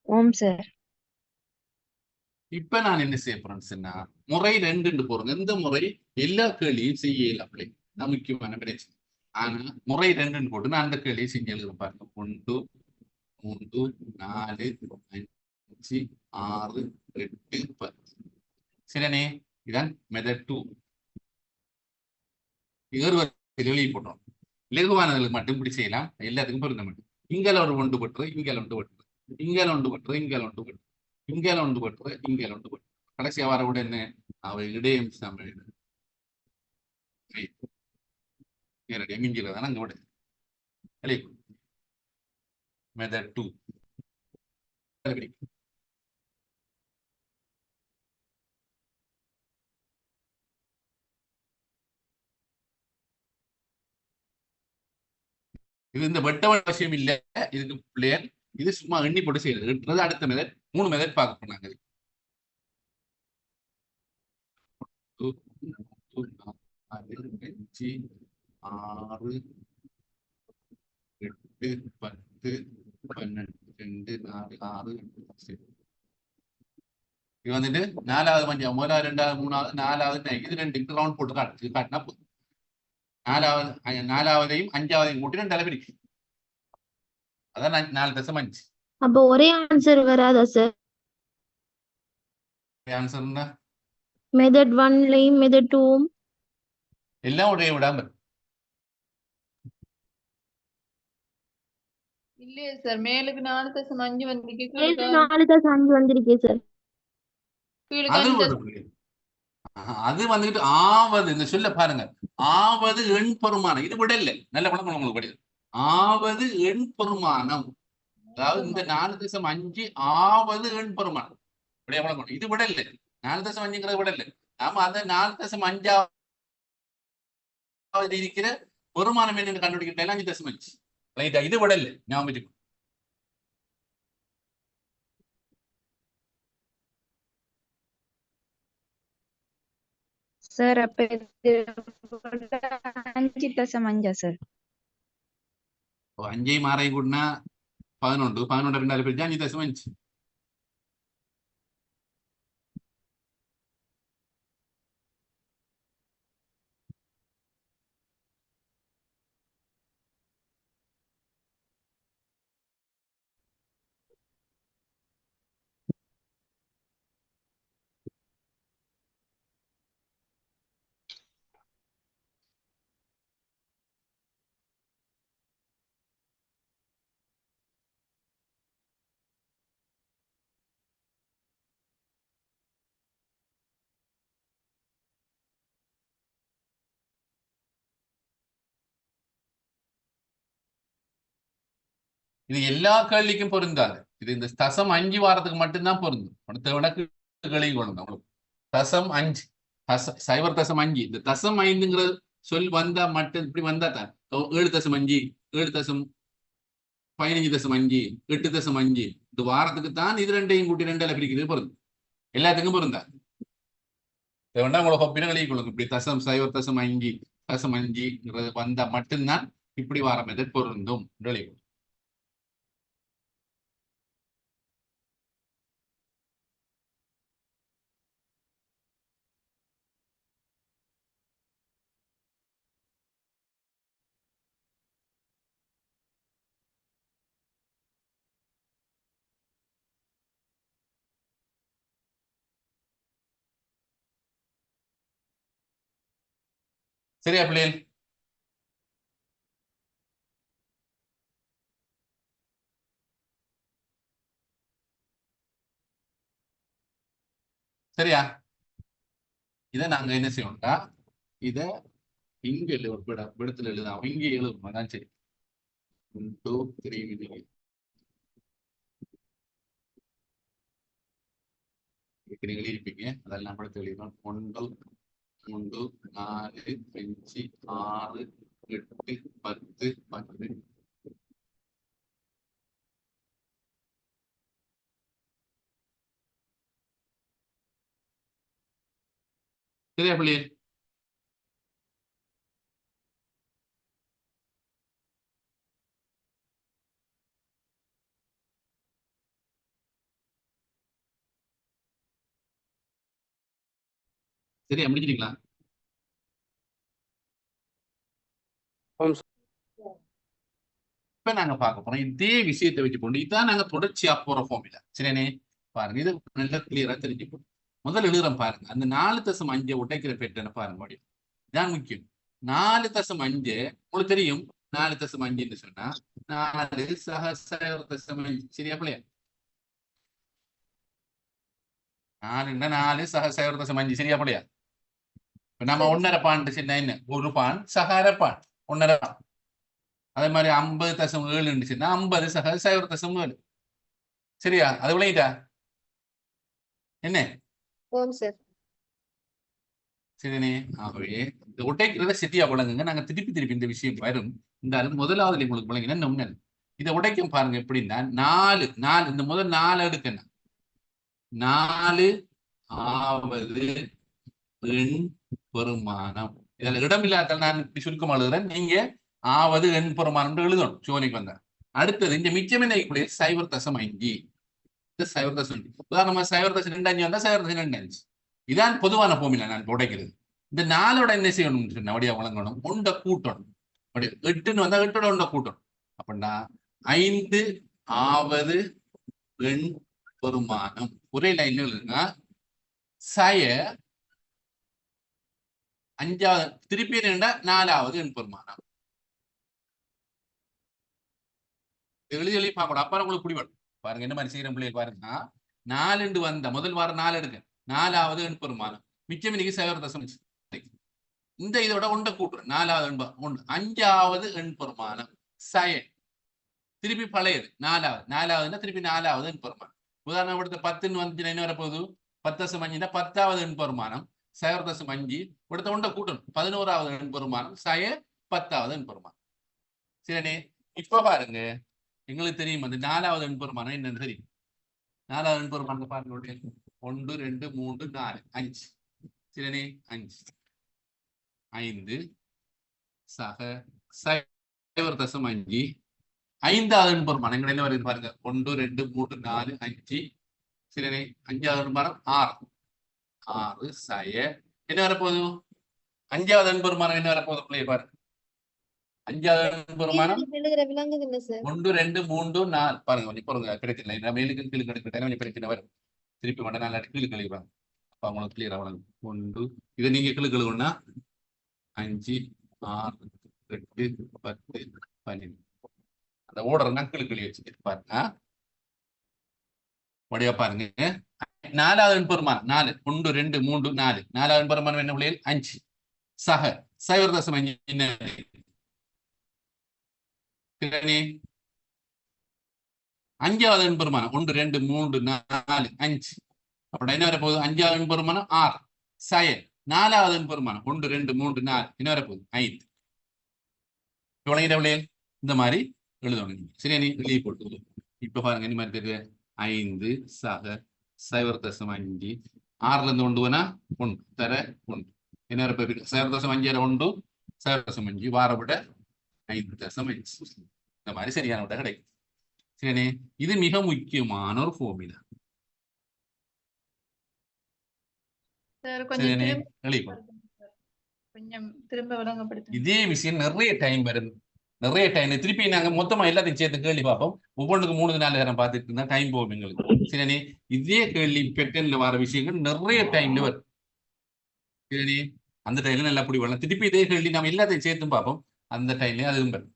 ஓம் சார். இப்ப நான் என்ன செய்ய போறேன்னா, முறை 2 போறேன். இந்த முறை எல்லா கேள்வியும் செய்யல பிள்ளை. நான் முக்கியமான பிரச்சனை. ஆனா முறை 2 போட்டு நான் அந்த கேள்வியை செஞ்சு எழுத பாருங்க. 1 3 4 5 6 8 10. சரியானே? இதான் மெத்தட் 2. எழுதி போட்டோம். இலகுவானதுக்கு மட்டும் இப்படி செய்யலாம், எல்லாத்துக்கும் பொருந்த மாட்டேன். இங்கால ஒரு ஒன்று பற்று, இங்கால ஒன்று பற்று, இங்கால ஒன்று பற்று, இங்கால ஒன்று பற்று, இங்கால ஒன்று பற்று, இங்கால ஒன்று பற்று. கடைசியா வர கூட என்ன, அவை இடையம் தமிழ் நேரடியாக மிஞ்சிறதான அங்க விட மெத்தட் 2. இது இந்த வெட்டவன் அவசியம் இல்லை, இதுக்கு பிள்ளையர் இது சும்மா எண்ணி போட்டு செய்யறது. அடுத்த மெதட் 3 மெதட் பார்க்க போனாங்க. 4 5 6 8 10 12 2 4 6 இது வந்துட்டு 4வது பஞ்சம், 1வது 2வது 3வது 4வது இது 2 ரவுண்ட் போட்டு காட்டினா போதும். 4வதையும் 5வதையும் கூட்டி 2 அளவிற்கு. அதான் 4.5. அப்போ ஒரே ஆன்சர் வராதா சார்? ஆன்சர்னா மெத்தட் 1லயும் மெத்தட் 2ம் எல்லாம் ஒரே விடாம. இல்லையே சார், மேலுக்கு 4.5 வந்திருக்கு, மேல கீழுக்கு 4.5 வந்திருக்கே சார். கீழுக்கு அது 5. அது வந்துட்டு ஆவது இந்த சொல்ல பாருங்க, ஆவது எண் பெருமானம். இது விட இல்லை, நல்ல படம் உங்களுக்கு படிது. ஆவது எண் பெருமானம், அதாவது இந்த 4.5 ஆவது எண் பெருமானம். இது விட இல்லை, 4.5ங்கிறது விட இல்லை. நாம அந்த 4.5வது இருக்கிற பெருமானம் என்னன்னு கண்டுபிடிக்கிட்டேன் 5.5. ரைட்டா? இது விட இல்லை, ஞாபகம் வச்சுக்கோ. சார் அப்ப இது 5.5 சார். 5 6 கூட்டினா 11, 11 2 பிரிச்சா 5.5. இது எல்லா கேள்விக்கும் பொருந்தாது. இது இந்த தசம் 5 வாரத்துக்கு மட்டும்தான் பொருந்தும். அடுத்த விட கேள்வி கொண்டு தசம் 5 0.5. இந்த தசம் 5ங்கிற சொல் வந்தா மட்டும் இப்படி வந்தா தான் 7.5 7.15 8.5 இந்த வாரத்துக்கு தான் இது 2ஐயும் கூட்டி 2 பிரிக்கிறது பொருந்தும். எல்லாத்துக்கும் பொருந்தா. வேணா உங்களுக்கு ஒப்பின விலகி கொள்ளுங்க. இப்படி தசம் 0.5 தசம் 5 வந்தா மட்டும்தான் இப்படி வார மெத்தட் பொருந்தும். விலகி சரியா பிள்ளைகள்? சரியா? இதை நாங்க என்ன செய்வோம்டா, இத இங்க விடத்துல எழுதாம இங்க எழுதும். அதான் சரி. 1 2 3 எழுதிருப்பீங்க, அதெல்லாம் படத்தை எழுதிடும். 1 3 4 5 6 8 10 12. சரியா பிள்ளைகள்? சரியா முடிஞ்சிட்டீங்களா? ஆம் சார். இப்ப நாங்க பார்க்க போறோம் இதே விஷயத்தை வச்சு கொண்டு இதான் நாங்க தொடர்ச்சியா போற ஃபார்முலா. சரியானே? பாருங்க இது நல்லா கிளியரா தெரிஞ்சுக்கணும். முதல்ல எழுதுறோம் பாருங்க. அந்த 4.5 உடைக்கிற பேட்டர்னை பாருங்க முடியும். இதான் முக்கியம். 4.5 உங்களுக்கு தெரியும். 4.5 சொன்னா 4 சக 0.5 சரியா பிள்ளையா? 4 சக 0.5 சரியா பிள்ளையா? இப்ப நம்ம 1.5 பான் சொன்னா என்ன? ஒரு பான் சக அரை பான் 1.5 பான். அதே மாதிரி 50.7 இருந்துச்சுன்னா 50 சக 0.7 சரியா? அது விளையிட்டா என்ன? ஓம் சார். சரிண்ணே. ஆகவே இந்த உடைக்கிறத செட்டியா விளங்குங்க. நாங்க திருப்பி இந்த விஷயம் வரும். இந்த முதலாவது உங்களுக்கு விளங்கினா ஒண்ணு இதை உடைக்கும் பாருங்க எப்படின்னா 4 இந்த முதல் 4 எடுக்கணும். 4 ஆவது எண் பெருமானம். இதுல இடம் இல்லாத நான் இப்படி சுருக்கம் எழுதுறேன். நீங்க ஆவது எண் பெருமானம் எழுதணும். சோனிக்கு வந்த அடுத்தது இந்த மிச்சம் என்ன 0.5 இந்த 0.5 உதாரணமா 0.25 வந்தா 0.25 இதான் பொதுவான பூமியில நான் உடைக்கிறது. இந்த 4ஓட என்ன செய்யணும்னு சொன்னா வடியா வழங்கணும். ஒன்றை கூட்டணும். 8ன்னு வந்தா 8ஓட ஒன்றை கூட்டணும். அப்படின்னா 5 ஆவது எண் பெருமானம். ஒரே லைன்ல எழுதுங்க. சய 5வது திருப்பி 4வது எண் பெருமானம். எழுதி பார்க்கணும். அப்புறம் உங்களுக்கு புரியும். பாருங்க என்ன மாதிரி செய்யற பிள்ளைகள் பாருங்க. 4 வந்த முதல் வாரம் 4 எடுக்க 4வது எண் பெருமானம். மிச்சம் இன்னைக்கு 0.5 இந்த இதோட ஒன்றை கூட்டுறோம். 4வது எண் 5வது எண் பெருமானம் சய திருப்பி பழையது 4வது திருப்பி 4வது எண் பெருமானம். உதாரணம் எடுத்த 10ன்னு வந்து என்ன வரப்போகுது? 10.5 10வது எண் பெருமானம் 0.5 கொடுத்த ஒன்றை கூட்டணும். 11வது எண் பெருமானம் சய 10வது எண் பெருமானம். சரிண்ணே. இப்ப பாருங்க எங்களுக்கு தெரியும் அந்த 4வது எண் பெருமானம் என்னன்னு தெரியும். 4வது எண் பெருமானத்தை பாருங்க. 1 2 3 4 5 சரிண்ணே. 5 சக 0.5 5வது எண் பெருமானம் எங்க என்ன வருது பாருங்க. 1 2 3 4 5 சரிண்ணே. 5வது எண் பெருமானம் 6 சய என்ன வரப்போகுது? 5வது எண் பெருமானம் என்ன வரப்போகுது பிள்ளைய பாருங்க. 5வது எண் பெருமானம் 1 2 3 4 பாருங்க. பாருங்க கிடைக்கல மேலுக்கு கீழே கிடைக்கிற கொஞ்சம் பிரச்சனை வரும். திருப்பி கொண்ட 4 கீழே கழிவாங்க. அப்ப அவங்களுக்கு கிளியரா வழங்கும். 1 இதை நீங்க கீழே கழுவுனா 5 6 8 10 12 அந்த ஓடுற நக்கல் கிளி வச்சுட்டு பாருங்க. உடைய பாருங்க. 4வது எண் பெருமானம் 4 1 2 3 4 4வது எண் பெருமானம் என்ன பிள்ளைகள் 5 சக 0.5 என்ன 5வது எண் பெருமானம் 1 2 3 4 5 அப்படின்னா என்ன வரப்போகுது? 5வது எண் பெருமானம் 6 சய 4வது எண் பெருமானம் 1 2 3 4 என்ன வரப்போகுது? 5 விளையிட இந்த மாதிரி எழுதணும். சரியா? நீ எழுதி போட்டு இப்ப பாருங்க என்ன மாதிரி தெரியுது. 5 சக 0.5 6ல இருந்து 1 வேணா 1 தர 1 என்ன வரப்போகுது? 0.5 1 0.5 வார விட 5.5 இந்த மாதிரி சரியான விட கிடைக்கும். சரியானே? இது மிக முக்கியமான ஒரு ஃபார்முலா. சார் கொஞ்சம் சரியானே? திரும்ப எழுதி கொஞ்சம் திரும்ப விளங்கப்படுத்துங்க. இதே விஷயம் நிறைய டைம் வருது. நிறைய டைம் திருப்பி நாங்க மொத்தமா எல்லாத்தையும் சேர்த்து கேள்வி பார்ப்போம். ஒவ்வொன்றுக்கு 3 4 நேரம் பார்த்துட்டு இருந்தா டைம் போகும் எங்களுக்கு. சரியானே? இதே கேள்வி பெட்டன்ல வர விஷயங்கள் நிறைய டைம்ல வரும். சரி, அந்த டைம்ல நல்லா புடி வரலாம். திருப்பி இதே கேள்வி நம்ம எல்லாத்தையும் சேர்த்தும் பார்ப்போம். அந்த டைம்லயே அதுவும் வரும்.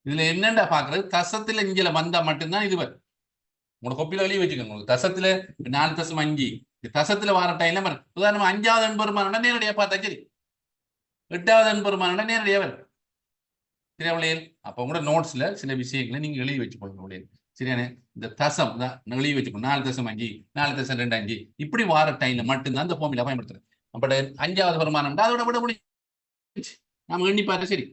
இதுல என்னண்டா பாக்குறது? தசத்துல இஞ்சில வந்தா மட்டும்தான் இது வரும். உங்களோட கொப்பில வெளியே வச்சுக்கோங்க. உங்களுக்கு தசத்துல 4.5 தசத்துல வர டைம்ல வரும். உதாரணமா 5வது எண் பெருமானம் நேரடியா பார்த்தா சரி. 8வது எண் பெருமானம் நேரடியா வரும். சரியா பிள்ளைகள்? அப்ப உங்களோட நோட்ஸ்ல சில விஷயங்களை நீங்க எழுதி வச்சுக்கொள்ளுங்க பிள்ளைகள். சரியானே? இந்த தசம் தான் எழுதி வச்சுக்கணும். 4.5 4.25 இப்படி வார டைம்ல மட்டும்தான் அந்த ஃபார்முலா பயன்படுத்துறேன். அப்ப 5வது பெருமானம் அதோட விட முடியும். நாம எண்ணி பார்த்தா சரி.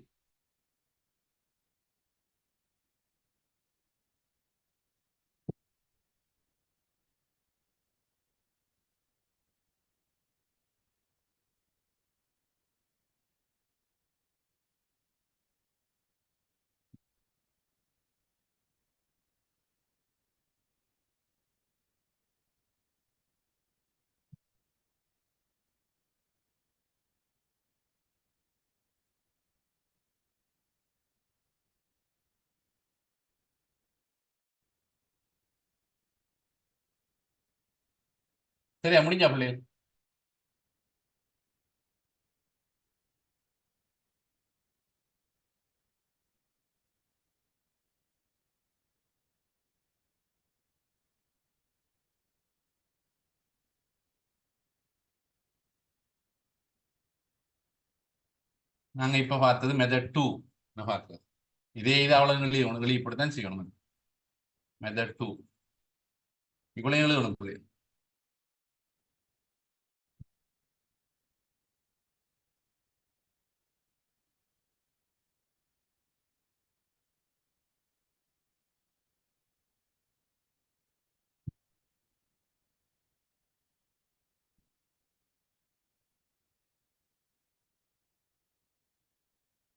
சரியா, முடிஞ்சா பிள்ளைகள்? நாங்க இப்ப பார்த்தது மெத்தட் 2 பார்த்தது. இதே இது அவ்வளவு எழுதி இப்படித்தான் செய்யணும். மெத்தட் 2 இவ்வளவு எழுதணும் பிள்ளைகள்.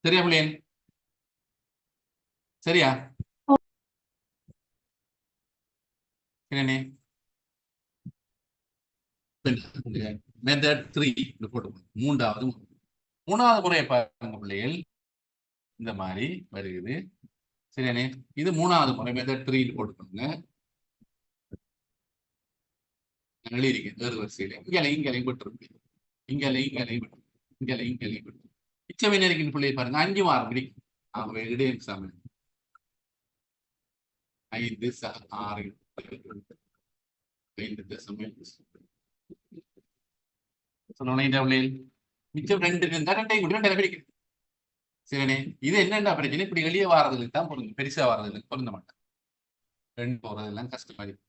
சரியா பிள்ளைகள்? சரியா? சரியானே? மெத்தட் 3 போட்டுக்கணும். மூணாவது முறையை பாருங்க பிள்ளைகள். இந்த மாதிரி வருகிறது. சரியானே? இது மூணாவது முறை மெத்தட் 3 போட்டுக்கணுங்க. நான் எழுதியிருக்கேன் வேறு வரிசையில. இங்கலையும் விட்டுருக்கு. இங்கலையும் விட்டு மிச்சம் என்ன இருக்குன்னு பிள்ளையை பாருங்க. 5 மார்க் பிடிக்கும். ஆகவே இடை எக்ஸாம் 5 6 5 மிச்சம் 2 இருந்தா 2 கூட 2 பிடிக்கும். சரிண்ணே, இது என்னண்டா பிரச்சனை? இப்படி வெளியே வாரதுக்கு தான் பொருந்தும், பெருசா வாரதுக்கு பொருந்த மாட்டேன். 2 போறதெல்லாம் கஷ்டமா இருக்கு.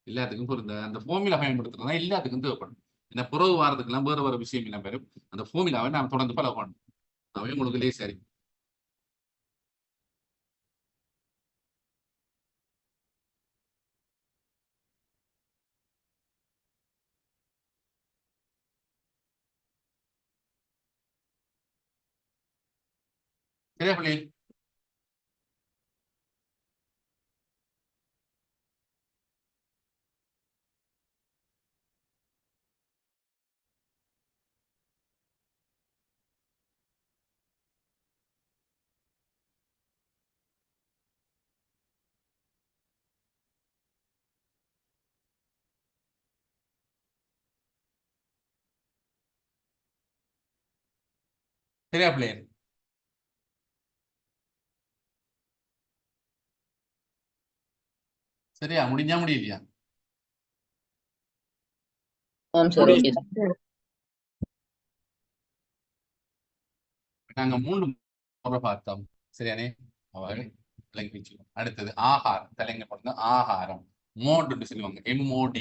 எல்லாத்துக்கும் பொருந்த அந்த ஃபார்முலா பயன்படுத்துறதா எல்லாத்துக்கும் தேவைப்படும். இந்த புறவு வாரத்துக்கெல்லாம் வேற வேற விஷயம் எல்லாம் பெறும். அந்த ஃபார்முலாவை நாம் தொடர்ந்து பல பண்ணணும். அவை உங்களுக்கு லேசா இருக்கு. சரியா பிள்ளை? சரியா பிள்ளை? சரியா, முடிஞ்சா முடியலையா? ஆம் சார். Okay sir. நாங்க 3 முறை பார்த்தோம். சரியானே? அவர்கள் விளங்கி வச்சுக்கணும். அடுத்தது ஆகாரம். தலைங்க போடுங்க. ஆகாரம் மோடுன்னு சொல்லுவாங்க. MOD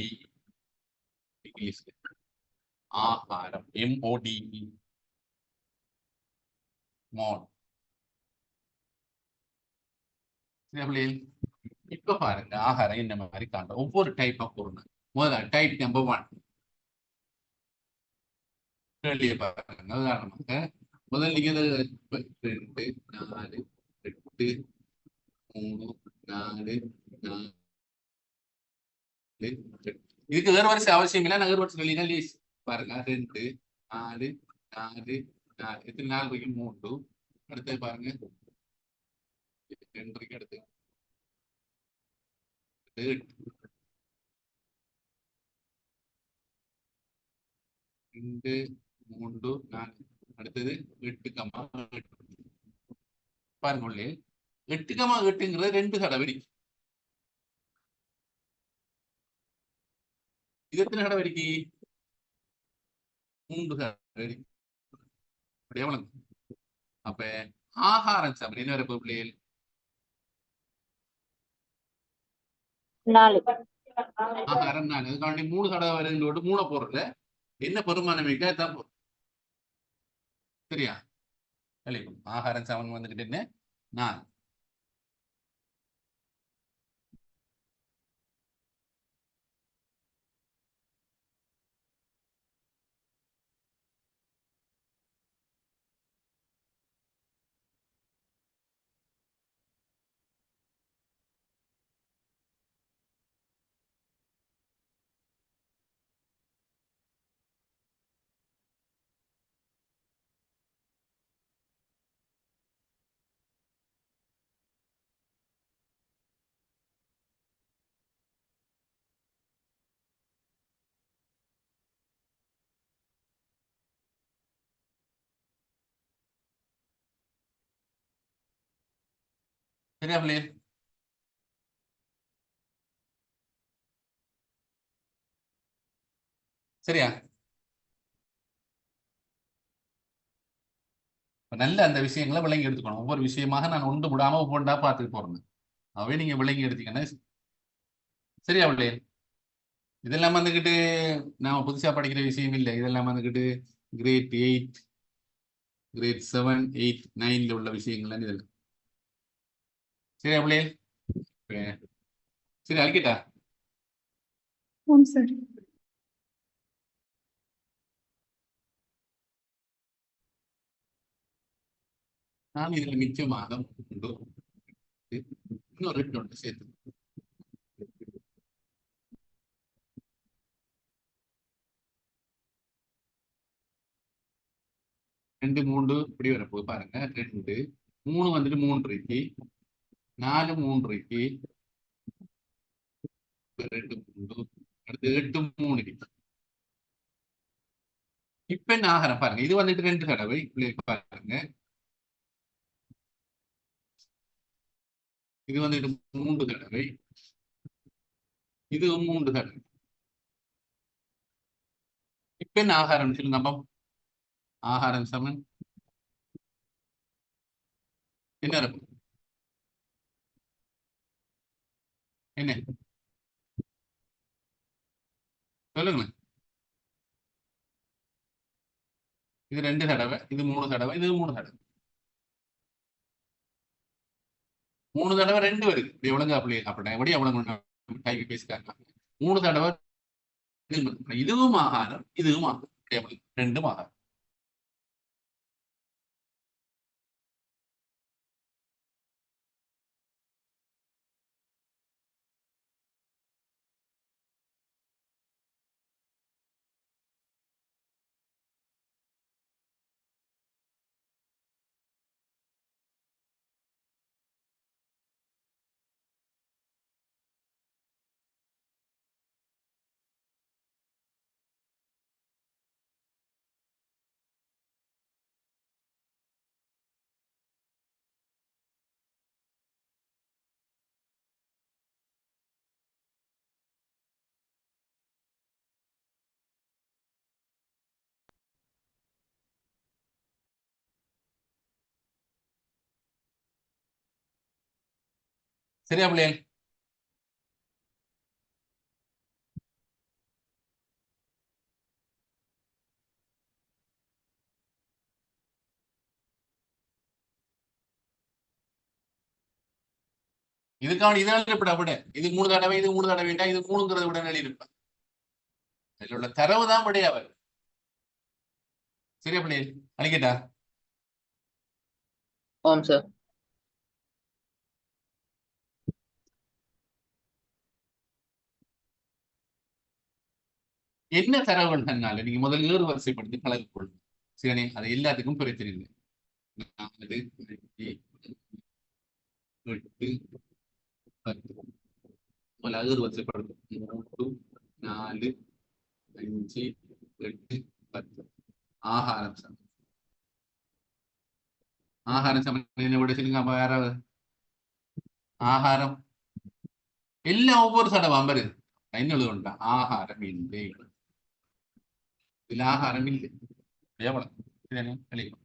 இங்கிலீஷ்ல. ஆகாரம் MODE மோட். சரியா பிள்ளைகள்? இப்ப பாருங்க ஆகாரம் இந்த மாதிரி காண்றோம். ஒவ்வொரு டைப்பா போடணும். முதல்ல டைப் நம்பர் 1 கேள்வியை பாருங்க. உதாரணமாக முதல் நீங்க 2 4 8 3 4 4 இதுக்கு வேறு வரிசை அவசியம் இல்லை. நான் வேறு வரிசை இல்லைன்னா லீஸ் பாருங்க. 2 4 4 4 எத்தனை 4 இருக்கு? 3. அடுத்தது பாருங்க 2 இருக்கு. அடுத்து 2 3 4. அடுத்தது 8 கமா 8 பாருங்க உள்ளே 8 கமா 8ங்கிறது 2 தடவை. இது எத்தனை தடவை இருக்கு? 3 தடவை. எவ்வளவு? அப்ப ஆகாரம் சாப்பிட என்ன வரப்போ பிள்ளைகள்? 4. ஆகாரம் 4. அதுக்காண்டி 3 தடவை வருங்களோடு 3 போடுறதுல என்ன பெருமானம் வைக்க தான் போதும். சரியா? ஆகாரம் 7 வந்துகிட்டு என்ன 4. சரியா பிள்ளை? சரியா? இப்ப நல்ல அந்த விஷயங்களை விளங்கி எடுத்துக்கணும். ஒவ்வொரு விஷயமாக நான் ஒன்று விடாம ஒவ்வொன்றா பார்த்துட்டு போறேன். அவை நீங்க விளங்கி எடுத்தீங்கன்னா சரியா பிள்ளை? இதெல்லாம் வந்துக்கிட்டு நாம புதுசா படிக்கிற விஷயம் இல்லை. இதெல்லாம் வந்துக்கிட்டு கிரேட் 8, கிரேட் 7, 8, 9ல உள்ள விஷயங்கள் இதெல்லாம். சரியா பிள்ளை? சரி அழிக்கிட்டா? ஆம் சார். நான் இதுல மிச்சமாக உண்டு இன்னும் 2 உண்டு சேர்த்து. ரெண்டு 3 இப்படி வரப்போகுது பாருங்க. 2 3 வந்துட்டு 3 இருக்கு, 4 3 இருக்கு, 2 3, அடுத்து 8 3 இருக்கு. இப்ப என்ன ஆகிறேன் பாருங்க. இது வந்துட்டு 2 தடவை இப்படி பாருங்க. இது வந்துட்டு 3 தடவை, இது 3 தடவை. இப்ப என்ன ஆகாரம் சொல்லுங்க அப்போ? ஆகாரம் சமன் என்ன இருக்கும்? என்ன சொல்லுங்க. இது 2 தடவை, இது 3 தடவை, இது 3 தடவை. 3 தடவை 2 வருது. இப்படி எவ்வளவு அப்படி அப்படின்னா எப்படி எவ்வளவு கைக்கு பேசிட்டாங்க. 3 தடவை இதுவும் ஆகாரம், இதுவும் ஆகாரம். எவ்வளவு? 2ம் ஆகாரம். சரியா பிள்ளைகள்? இதுக்கான இதெல்லாம் இருப்பட விட இது 3 தடவை, இது 3 தடவை வேண்டாம், இது 3ங்கிறத விட எழுதியிருப்பேன். அதில் உள்ள தரவு தான் விடையா வரும். சரியா பிள்ளைகள்? அழிக்கட்டா? ஆம் சார். என்ன தரவுகள் தன்னால நீங்க முதல்ல ஏறு வரிசைப்படுத்தி பழகி கொள்ளுங்க. சரி, அது எல்லாத்துக்கும் பிரச்சனை இல்லை. 4, 5, 8, 10. முதல்ல ஏறு வரிசைப்படுத்தும். 3, 4, 5, 8, 10. ஆகாரம் சமம். ஆகாரம் சமம் என்ன விட சொல்லுங்க அப்ப யாராவது? ஆகாரம் எல்லாம் ஒவ்வொரு தடவை வருது. என்ன எழுதுண்டா? ஆகாரம் இல்லை. இதுல ஆகாரம் இல்லை. எவ்வளவு? எழுதிக்கோ.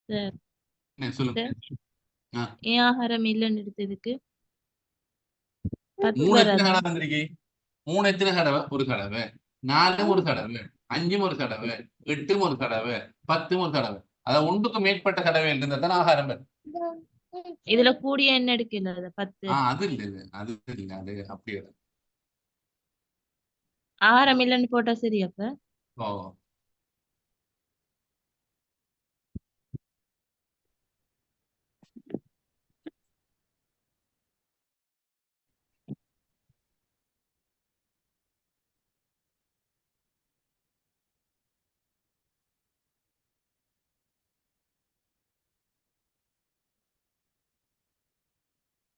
சார் என்ன சொல்லுங்க. ஆ. ஏன் ஆகாரம் இல்லைன்னு எடுத்ததுக்கு 10 3 எத்தனை வராது. தடவை வந்திருக்கு? 3 எத்தனை தடவை? ஒரு தடவை. 4 ஒரு தடவை, 5 ஒரு தடவை, 8 ஒரு தடவை, 10 ஒரு தடவை. அதாவது ஒன்றுக்கு மேற்பட்ட தடவை இருந்தா தான் ஆகாரம் வரும். இதுல கூடிய என்ன எடுக்கல 10. அது இல்ல, அது இல்ல, அது அப்படியே வரும். ஆகாரம் இல்லைன்னு போட்டா சரி அப்ப. ஓ,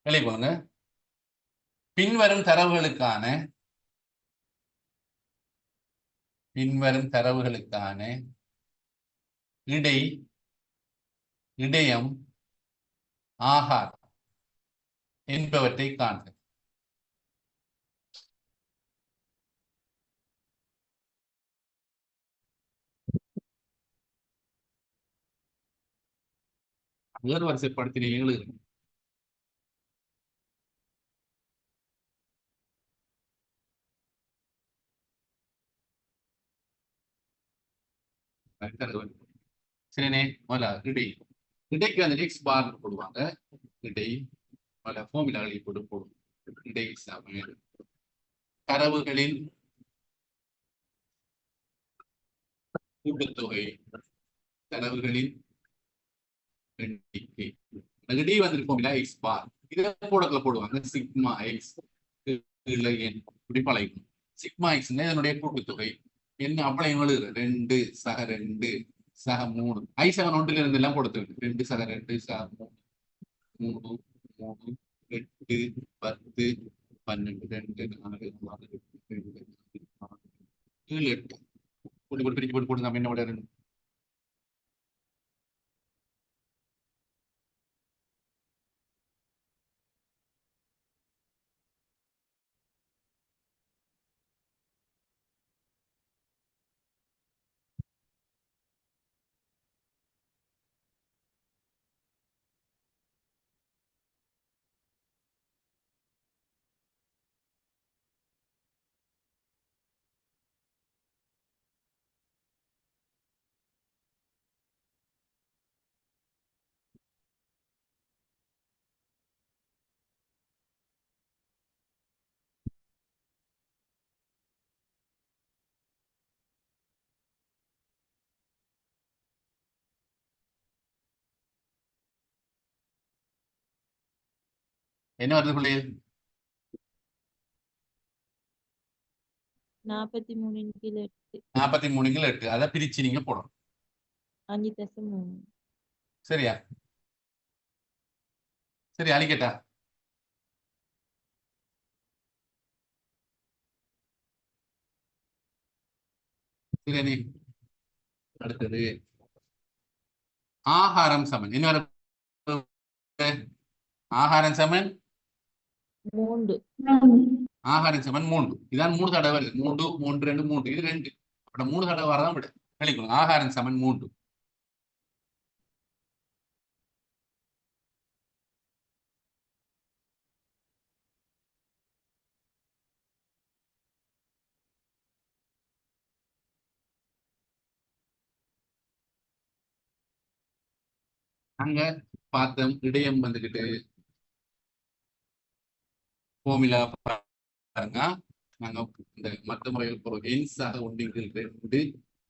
வெளியே போங்க. பின்வரும் தரவுகளுக்கான இடையம் ஆகார் என்பவற்றை காண்க. வரிசைப்படுத்தினீங்க. சரிண்ணே, இடைக்கு அந்த எக்ஸ் பார் போடுவாங்க. இடை ஃபார்முலா போடும். இடை சமன் தரவுகளின் கூட்டுத்தொகை, தரவுகளின் எண்ணிக்கை. டி வந்து ஃபார்முலா எக்ஸ் பார். இதை போடுவாங்க சிக்மா எக்ஸ் இப்படி பழகும். சிக்மா எக்ஸ் இதனுடைய கூட்டுத்தொகை என்ன அப்பளை எழுதுற 2 சக 2 சக 3 ஐ சக 1 இருந்து எல்லாம் கொடுத்து 2 சக 2 சக 3 3 8 10 12 2 4 6 7 8 போட்டு பிரிச்சு போட்டு நம்ம என்ன விட என்ன வருது பிள்ளைகள்? 43/8. 43/8. அதை பிரிச்சு நீங்க போடணும். 5.3. சரியா? சரி, அழிக்கட்டா? சரி, அடுத்தது ஆகாரம் சமன். என்ன ஆகாரம் சமன் 3. ஆகாரம் சமன் 3. இதான் 3 தடவை வருது. 3 3 2 3 இது 2. அப்ப 3 தடவை வரதான் விட கழிக்கணும். ஆகாரம் சமன் 3. அங்க பார்த்தோம் இடையம் வந்துகிட்டு ஃபார்முலா பாருங்க. நாங்க இந்த மற்ற முறையில் போறோம். எண் சக 1/2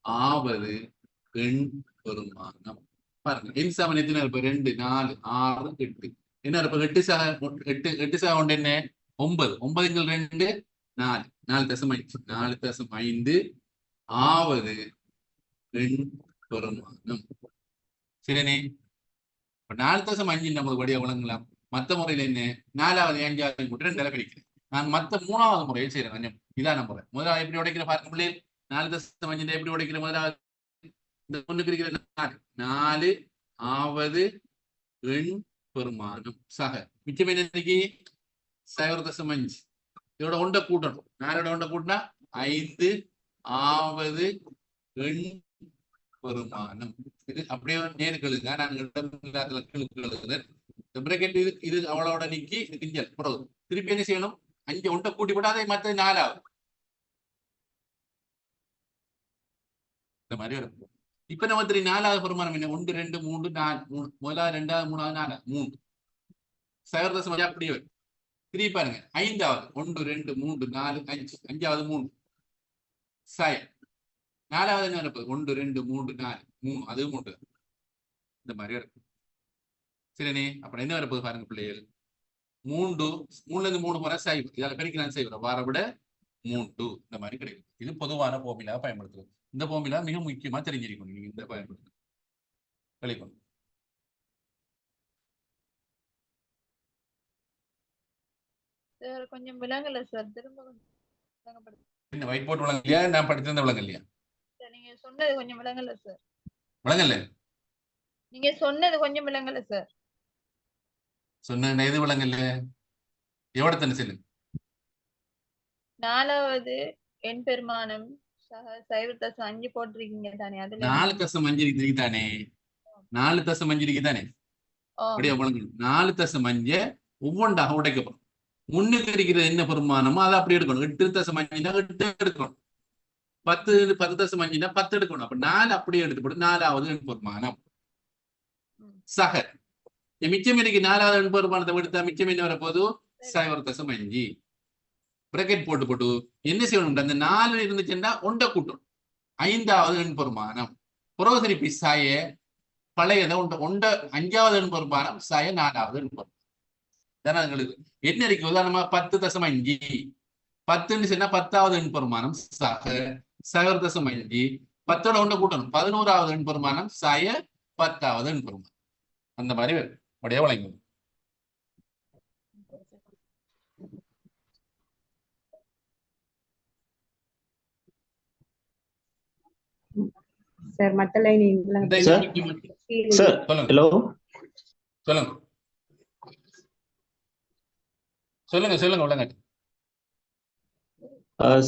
ஆவது எண் பெருமானம். பாருங்க எண் சமன் எத்தனை இருப்ப 2 4 6 8 என்ன இருப்ப 8 சக 1 என்ன 9 9/2 4 4.5 ஆவது எண் பெருமானம். சரினே, 4.5 நமக்கு வழியா வழங்கலாம். மற்ற முறையில என்ன 4வது 5வது கூட்டு 2 கிடைக்குது. நான் மற்ற 3வது முறையை செய்யறேன். கொஞ்சம் இதான முறை. முதலாவது எப்படி உடைக்கிற பார்க்க பிள்ளைகள் 4.5 எப்படி உடைக்கிற முதலாவது இந்த 1 கிடைக்கிற 4 ஆவது எண் பெருமானம் சக மிச்சம் என்னைக்கு 0.5 இதோட 1 கூட்டணும். 4ஓட 1 கூட்டினா 5 ஆவது எண் பெருமானம். இது அப்படியே நேர்களுக்கு நான் பிரேக்கெட் இது அவளோட நீக்கி கிஞ்சல் பிறகு திருப்பி என்ன செய்யணும் 5 1 கூட்டி போட்டா அதை மற்ற 4 ஆகும். இந்த மாதிரி வரும். இப்ப நம்ம 4வது பெருமானம் என்ன 1 2 3 4 முதலாவது 2வது 3வது 4 3 0.5 அப்படியே வரும். திருப்பி பாருங்க 5வது 1 2 3 4 5 5வது 3 சாய் 4வது என்ன இருப்பது 1 2 3 4 3 அது 3 இந்த மாதிரி இருக்கும். சரிண்ணே, அப்புறம் என்ன வரப்போது பாருங்க பிள்ளைகள் 3 3 முறை சைவம். இதால பெருக்கலாம் செய்வோம் வார விட 3 இந்த மாதிரி கிடைக்கும். இது பொதுவான ஃபார்முலா பயன்படுத்துறது. இந்த ஃபார்முலா மிக முக்கியமா தெரிஞ்சிருக்கணும். நீங்க இந்த பயன்படுத்த கழிக்கணும். சார் கொஞ்சம் விளங்கல சார், திரும்ப கொஞ்சம் விளங்கப்படுத்துங்க. என்ன ஒயிட் போர்ட் விளங்கலையா? நான் படித்திருந்த விளங்கலையா? சார் நீங்க சொன்னது கொஞ்சம் விளங்கல சார். விளங்கல? நீங்க சொன்னது கொஞ்சம் விளங்கல சார். சொன்ன எது விளங்கல? எவ்வளவு சொல்லுங்க. 4வது எண் பெருமானம் சைவர் தசம் 5 போட்டிருக்கீங்க தானே, அதுல 4.5 இருக்கு தானே? 4.5 இருக்கு தானே? அப்படியே விளங்கணும். 4.5 ஒவ்வொன்றாக உடைக்கப்படும். முன்னுக்கு இருக்கிறது என்ன பெருமானமோ அதை அப்படி எடுக்கணும். 8.5 8 எடுக்கணும். 10.5 10 எடுக்கணும். அப்ப 4 அப்படியே எடுத்து போட்டு 4வது எண் பெருமானம் சக. மிச்சம் இருக்கு 4வது எண் பெருமானத்தை எடுத்தா மிச்சம் என்ன வரப்போது? 0.5. பிரக்கெட் போட்டு போட்டு என்ன செய்யணும்? அந்த 4 இருந்துச்சுன்னா ஒன்றை கூட்டணும். 5வது எண் பெருமானம் புறவு திருப்பி சாய பழையதை ஒண்ட 5வது எண் பெருமானம் சாய 4வது எண் பெருமானம். எங்களுக்கு என்ன இருக்கு? உதாரணமா 10.5 10ன்னு சொன்னா 10வது எண் பெருமானம் சக 0.5 10ஓட ஒன்றை கூட்டணும். 11வது எண் பெருமானம் சாய 10வது எண் பெருமானம். அந்த மாதிரி அப்படியே வழங்கும். சார் மத்த லைன் சார் சார் சொல்லுங்க ஹலோ சொல்லுங்க சொல்லுங்க சொல்லுங்க விளங்க.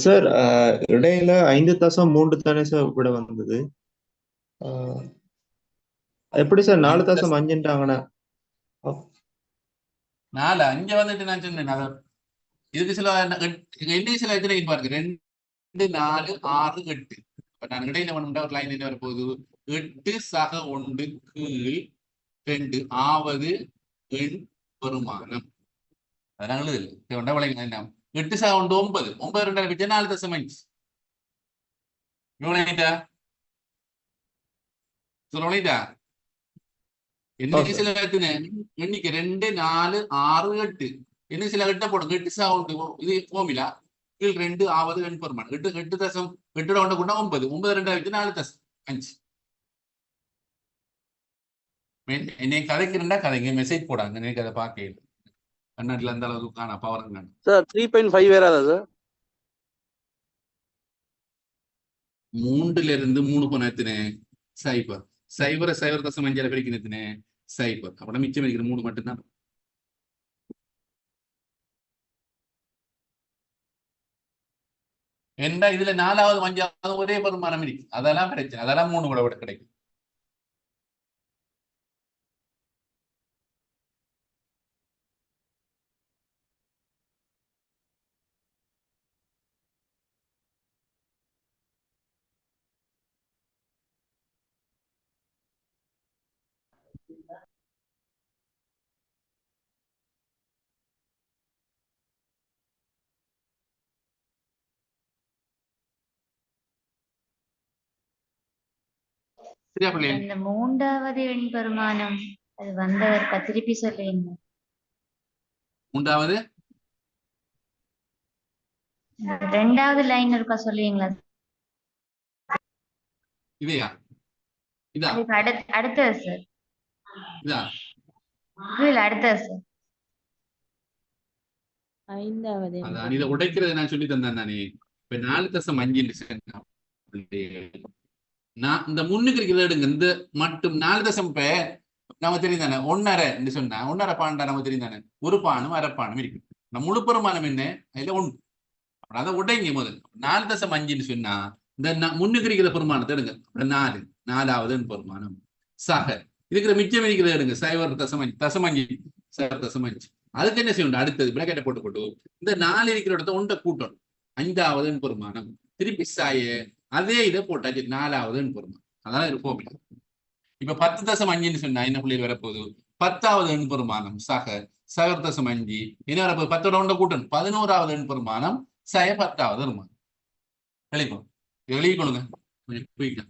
சார் இடையில 5.3 தானே சார் விட வந்தது. எப்படி சார் 4.5ன்றாங்கண்ணா? 4 5 வந்துட்டு நான் சொன்னேன். இதுக்கு சில சில எத்தனை பாருங்க 2 4 6 8. இப்ப நான் இடையில வேணும்னா ஒரு லைன் என்ன வரப்போகுது? 8 சக 1 கீழ் 2 ஆவது எண் பெருமானம். அதனால எழுதுல விளைங்க என்ன 8 சக 1 9 9 2 வச்சா 4.5 விளையாண்டா சொல்லிட்டா என்னைக்கு சில எண்ணிக்கை 2 4 6 8 இன்னும் சில எட்ட போடுங்க 8 சக 1 இது போமிலா கீழ் 2 ஆவது எண் பெருமானம் 8 8 ஒன்று கூட 9 9 2 வச்சு 4.5. என்னை கதைக்கிறா கதைங்க மெசேஜ் போடாங்க. எனக்கு அதை பார்க்க கண்ணாடில அந்த அளவுக்கு காணா பவருங்க சார் 3.5 வேறாதா சார்? 3ல இருந்து 3 போன எத்தனை? சைபர். 0.5 பிரிக்கணும் எத்தனை? சைபர். அப்படி மிச்சம் இருக்கிற 3 மட்டும்தான். ஏன்னா இதுல 4வது 5வது ஒரே பெருமானம் இருக்கு. அதெல்லாம் பிரச்சனை. அதெல்லாம் 3 கூட கிடைக்கும். சரியா பிள்ளை? இந்த 3வது எண் பெருமானம் அது வந்தவர் திருப்பி சொல்லுங்க. 3வது 2வது லைன் இருக்கா சொல்லுவீங்களா? இதையா? இதா? அடுத்தது சார். இதா? இல்ல அடுத்தது சார். 5வது அதான் இதை உடைக்கிறது நான் சொல்லி தந்தேன் நானே. இப்ப 4.5 நான் இந்த முன்னுக்கு இருக்கிறத எடுங்க. இந்த மட்டும் 4 நம்ம தெரியும் தானே 1.5 சொன்னா 1.5 பாண்டா நம்ம தெரியும் தானே. ஒரு பானும் அரைப்பானும் இருக்கு. நம்ம முழு பெருமானம் என்ன? அதுல 1. அதை உடைங்க முதல். 4.5 சொன்னா இந்த முன்னுக்கு இருக்கிற பெருமானத்தை எடுங்க. 4 4வது பெருமானம் சக இருக்கிற மிச்சம் இருக்கிறத எடுங்க. 0.5 0.5. அதுக்கு என்ன செய்யணும்? அடுத்தது பிராக்கெட்டை போட்டு போட்டு இந்த 4 இருக்கிற இடத்த 1 கூட்டணும். 5வது பெருமானம் திருப்பி சாய அதே இதை போட்டாச்சு 4வது பெருமானம். அதான் இருப்போம். இப்ப 10.5 சொன்னா என்ன புள்ளியில் வரப்போகுது? 10வது எண் பெருமானம் சக 0.5 என்ன வரப்போகுது? 10ஓட 1 கூட்டணும். 11வது எண் பெருமானம் சய 10வது பெருமானம். எழுதிக்கொள்ளுங்க கொஞ்சம்.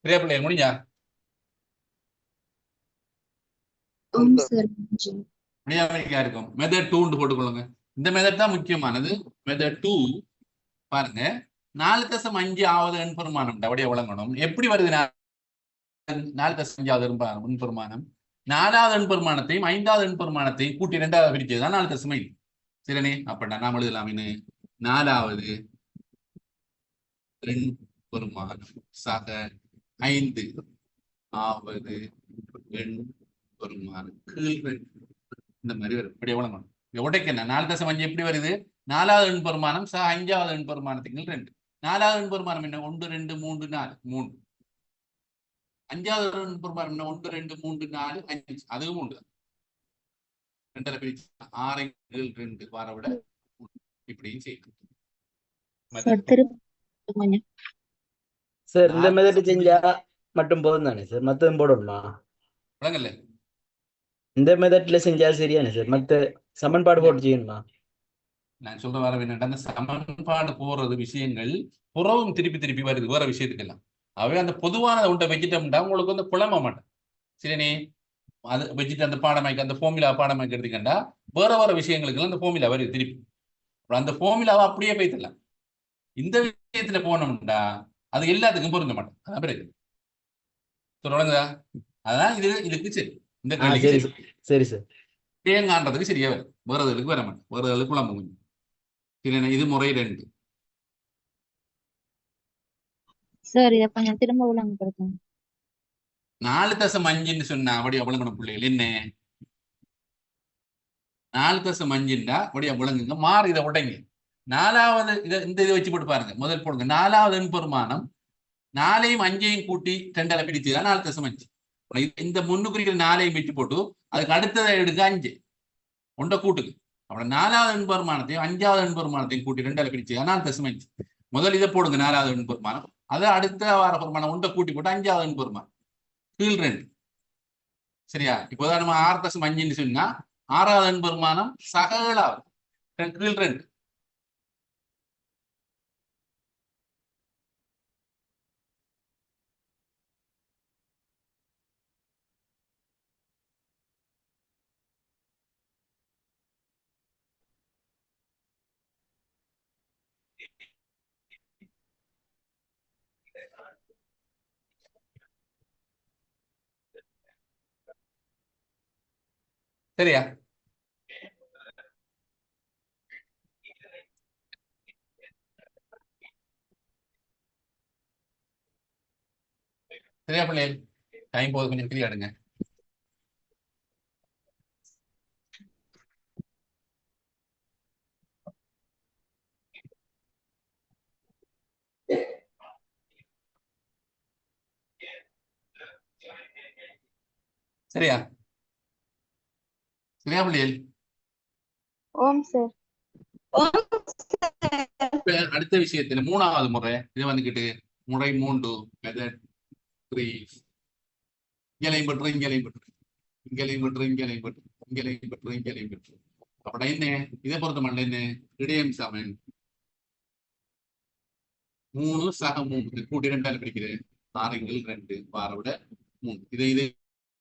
சரியா பிள்ளைகள் முடிஞ்சா? ஓம் சார். முடியாம இருக்கும். மெத்தட் 2 போட்டுக்கொள்ளுங்க. இந்த மெத்தட் தான் முக்கியமானது. மெத்தட் 2 பாருங்க, 4.5 எண் பெருமானம் அப்படியே வழங்கணும். எப்படி வருது 4.5 எண் பெருமானம்? 4வது எண் பெருமானத்தையும் 5வது எண் பெருமானத்தையும் கூட்டி 2ஆக பிரிச்சதுதான் 4.5. சரினே? அப்ப நாம் எழுதலாம் என்ன? 4வது எண் பெருமானம் சக 5வது எண் பெருமானம் கீழ் இந்த மாதிரி வரும். இப்படி வழங்கணும். உடைக்க 4.5 எப்படி வருது? 4வது எண் பெருமானம் 5வது எண் பெருமானத்துக்கு 2. 4வது எண் பெருமானம் என்ன? 1 2 3 4 3. 5வது எண் பெருமானம் என்ன? 1 2 3 4 5. அதுவும் 3 2 பிரிச்சு 6 2 வார விட இப்படியும் செய்யணும். சார் இந்த மெத்தட் செஞ்சா மட்டும் போதும் தானே சார்? மத்ததும் போடணுமா? விளங்கல? இந்த மெத்தட்ல செஞ்சா சரியானே சார்? மத்த சமன்பாடு போட்டு செய்யணுமா? நான் சொல்ற வர என்னன்னா, அந்த சமன்பாடு போறது விஷயங்கள் புறவும் திருப்பி திருப்பி வருது வேற விஷயத்துக்கெல்லாம். அவை அந்த பொதுவான ஒன்றை வச்சுட்டோம்னா உங்களுக்கு வந்து குழம்ப மாட்டேன். சரினே? அது வச்சுட்டு அந்த பாடமாக்கி அந்த ஃபார்முலா பாடமாக்கி எடுத்துக்கண்டா வேற வேற விஷயங்களுக்கெல்லாம் அந்த ஃபார்முலா வருது திருப்பி. அந்த ஃபார்முலாவை அப்படியே போய்த்தரலாம். இந்த விஷயத்துல போனோம்டா அது எல்லாத்துக்கும் பொருந்த மாட்டேன். அதான் பிறகு சொல்லுங்க. அதான் இதுக்கு சரி. இந்த சரி சரி சார். தேங்கான்றதுக்கு சரியா வரும். வேறதுக்கு வர மாட்டேன். வேறதுக்கு குழம்பு கொஞ்சம். சரி, இது முறை 2. சார் இதை கொஞ்சம் திரும்ப விளங்கப்படுத்துங்க. 4.5 சொன்னா அப்படியே விளங்கணும் பிள்ளைகள். என்ன 4.5 அப்படியே விளங்குங்க. மாறு இதை உடைங்க. 4வது இந்த இதை வச்சு போட்டு பாருங்க. முதல் போடுங்க. 4வது எண் பெருமானம் 4ஐயும் 5ஐயும் கூட்டி 2ஆல பிரிச்சுதான் 4.5. இந்த முன்னு குறிக்கிற 4ஐயும் வச்சு போட்டு அதுக்கு அடுத்ததை எடுக்க 5 ஒன்றை கூட்டுக்கு. அப்புறம் 4வது எண் பெருமானத்தையும் 5வது எண் பெருமானத்தையும் கூட்டி 2ஆல பிரிச்சுதான் 4.5. முதல் இதை போடுங்க 4வது எண் பெருமானம். அதை அடுத்த வார பெருமானம் ஒன்றை கூட்டி போட்டு 5வது எண் பெருமானம் கீழ் 2. சரியா? இப்போதான் நம்ம 6.5 சொன்னா 6வது எண் பெருமானம் சகலாவது கீழ் 2. சரியா? சரியா பிள்ளைகள்? டைம் போது, கொஞ்சம் ஃப்ரீ ஆடுங்க. சரியா? சரியா பிள்ளைகள்? ஓம் சார். அடுத்த விஷயத்துல 3வது முறை இது வந்துகிட்டு முறை 3 மெத்தட் 3 இங்கலையும் பற்று இங்கலையும் பற்று இங்கலையும் பற்று இங்கலையும் பற்று இங்கலையும் பற்று இங்கலையும் பற்று. அப்படா என்ன இதை பொறுத்த மட்டும் என்ன? இடையம் சமன் 3 சக 3 கூட்டி 2ஆல பிரிக்கிறேன். 6 2 வார விட 3. இதை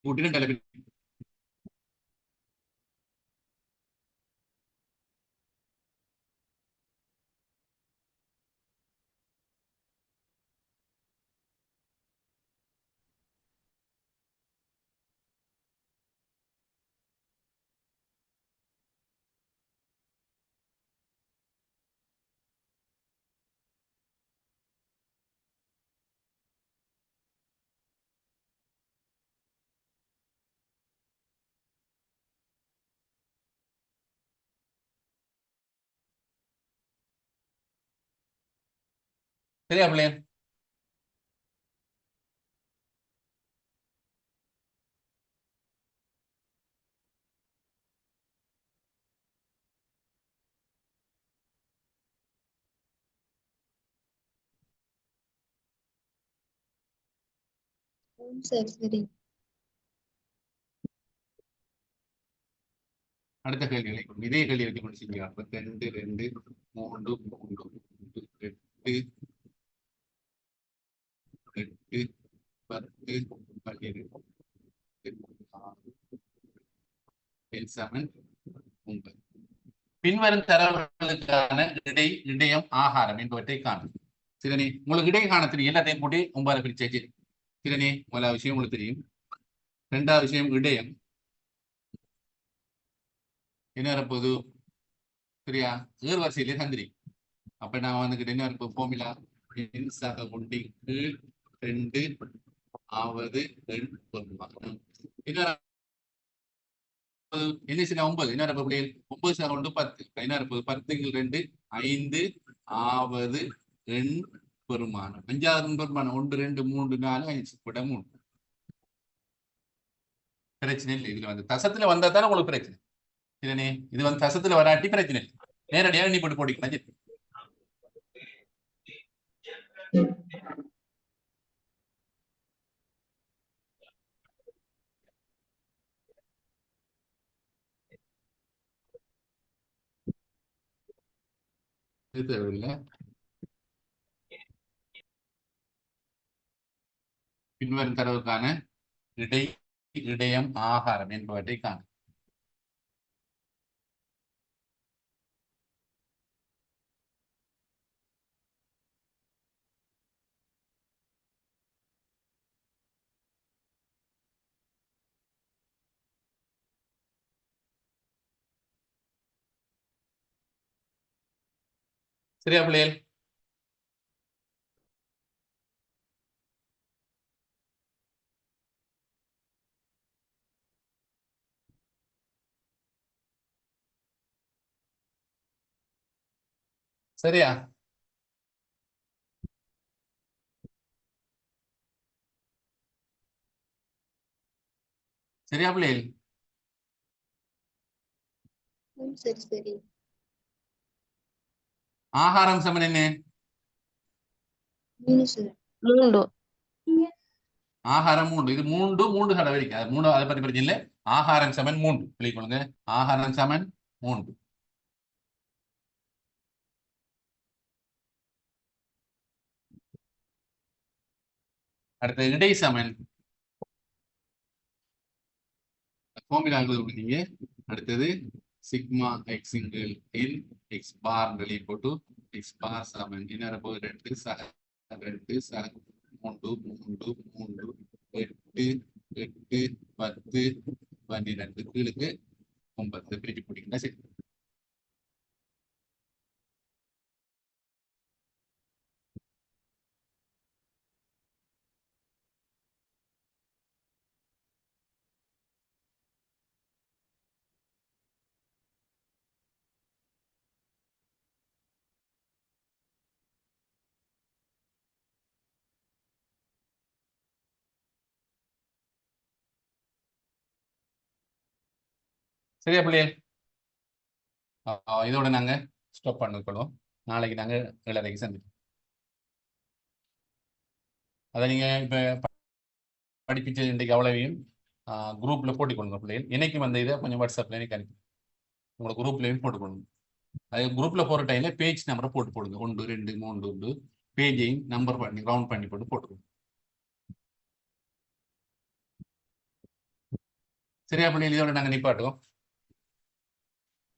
கூட்டி 2ஆல பிரிக்கிறேன். சரியா பிள்ளைகள்? ஓம் சார். சரி. அடுத்த கேள்விகளை இதே கேள்வி வச்சு கொண்டு செய்யுங்க. 2 2 3 3 8 8 10 12 7 9. பின்வரும் தரவுகளுக்கான இடையம் ஆகாரம் என்பவற்றை காணும். சரினே, உங்களுக்கு இடையை காண தெரியும், எல்லாத்தையும் கூட்டி 9 பிரிச்சாச்சு. சரினே, முதலாவது விஷயம் உங்களுக்கு தெரியும். ரெண்டாவது விஷயம் இடையம் என்ன வரப்போகுது சரியா, ஏர்வரிசையிலே தந்திரி. அப்ப நான் வந்துகிட்டு என்ன இருப்போம், ஃபார்முலா சக ஒண்டி கீழ் 2 ஆவது எண் பெருமானம். என்ன செய்ய 9 என்ன இருப்ப 9 சக ஒன்று 10 என்ன இருப்பது 10 × 2 5 ஆவது எண் பெருமானம். 5வது பெருமானம் 1 2 3 4 5 கூட 3. பிரச்சனை இல்லை. இதுல வந்து தசத்துல வந்தா தானே உங்களுக்கு பிரச்சனை. சரினே, இது வந்து தசத்துல வராட்டி பிரச்சனை இல்லை, நேரடியாக நீ போட்டு போட்டிக்கலாம். இது தேவையில்லை. பின்வரும் தரவுக்கான இடையம் ஆகாரம் என்பவற்றை காணும். சரியா பிள்ளைகள்? சரியா? சரியா பிள்ளைகள்? சரி சரி. ஆகாரம் சமன் என்ன? 3 சார். 3. ஆகாரம் 3. இது 3 தடவை இருக்கு. அது 3 அதை பத்தி பிரச்சனை இல்லை. ஆகாரம் சமன் 3 சொல்லிக்கொள்ளுங்க. ஆகாரம் சமன் 3. அடுத்த இடை சமன் ஃபார்முலா நீங்க அடுத்தது sigma X Intel N X பார் வெளியே போட்டு எக்ஸ் பார் சமன் என்ன போது 2 சக 2 சக 3 3 3 8 8 10 12 கீழுக்கு 9 பிரிச்சு போட்டீங்கன்னா சரி. சரியா பிள்ளைகள்? இதோட நாங்க ஸ்டாப் பண்ணிக்கொள்வோம். நாளைக்கு நாங்க 7:30க்கு சந்திப்போம். அதை நீங்க இப்ப படிப்பிச்சது இன்றைக்கு அவ்வளவையும் குரூப்ல போட்டுக்கொள்ளுங்க பிள்ளைகள். என்னைக்கும் வந்த இதை கொஞ்சம் வாட்ஸ்அப்ல எனக்கு அனுப்பி உங்களை குரூப்லயும் போட்டுக்கொள்ளுங்க. அது குரூப்ல போற டைம்ல பேஜ் நம்பரை போடுங்க. 1 2 3 பேஜையும் நம்பர் பண்ணி ரவுண்ட் பண்ணி போட்டுக்கோங்க. சரியா பிள்ளைகள்? இதோட நாங்க நிப்பாட்டுவோம்.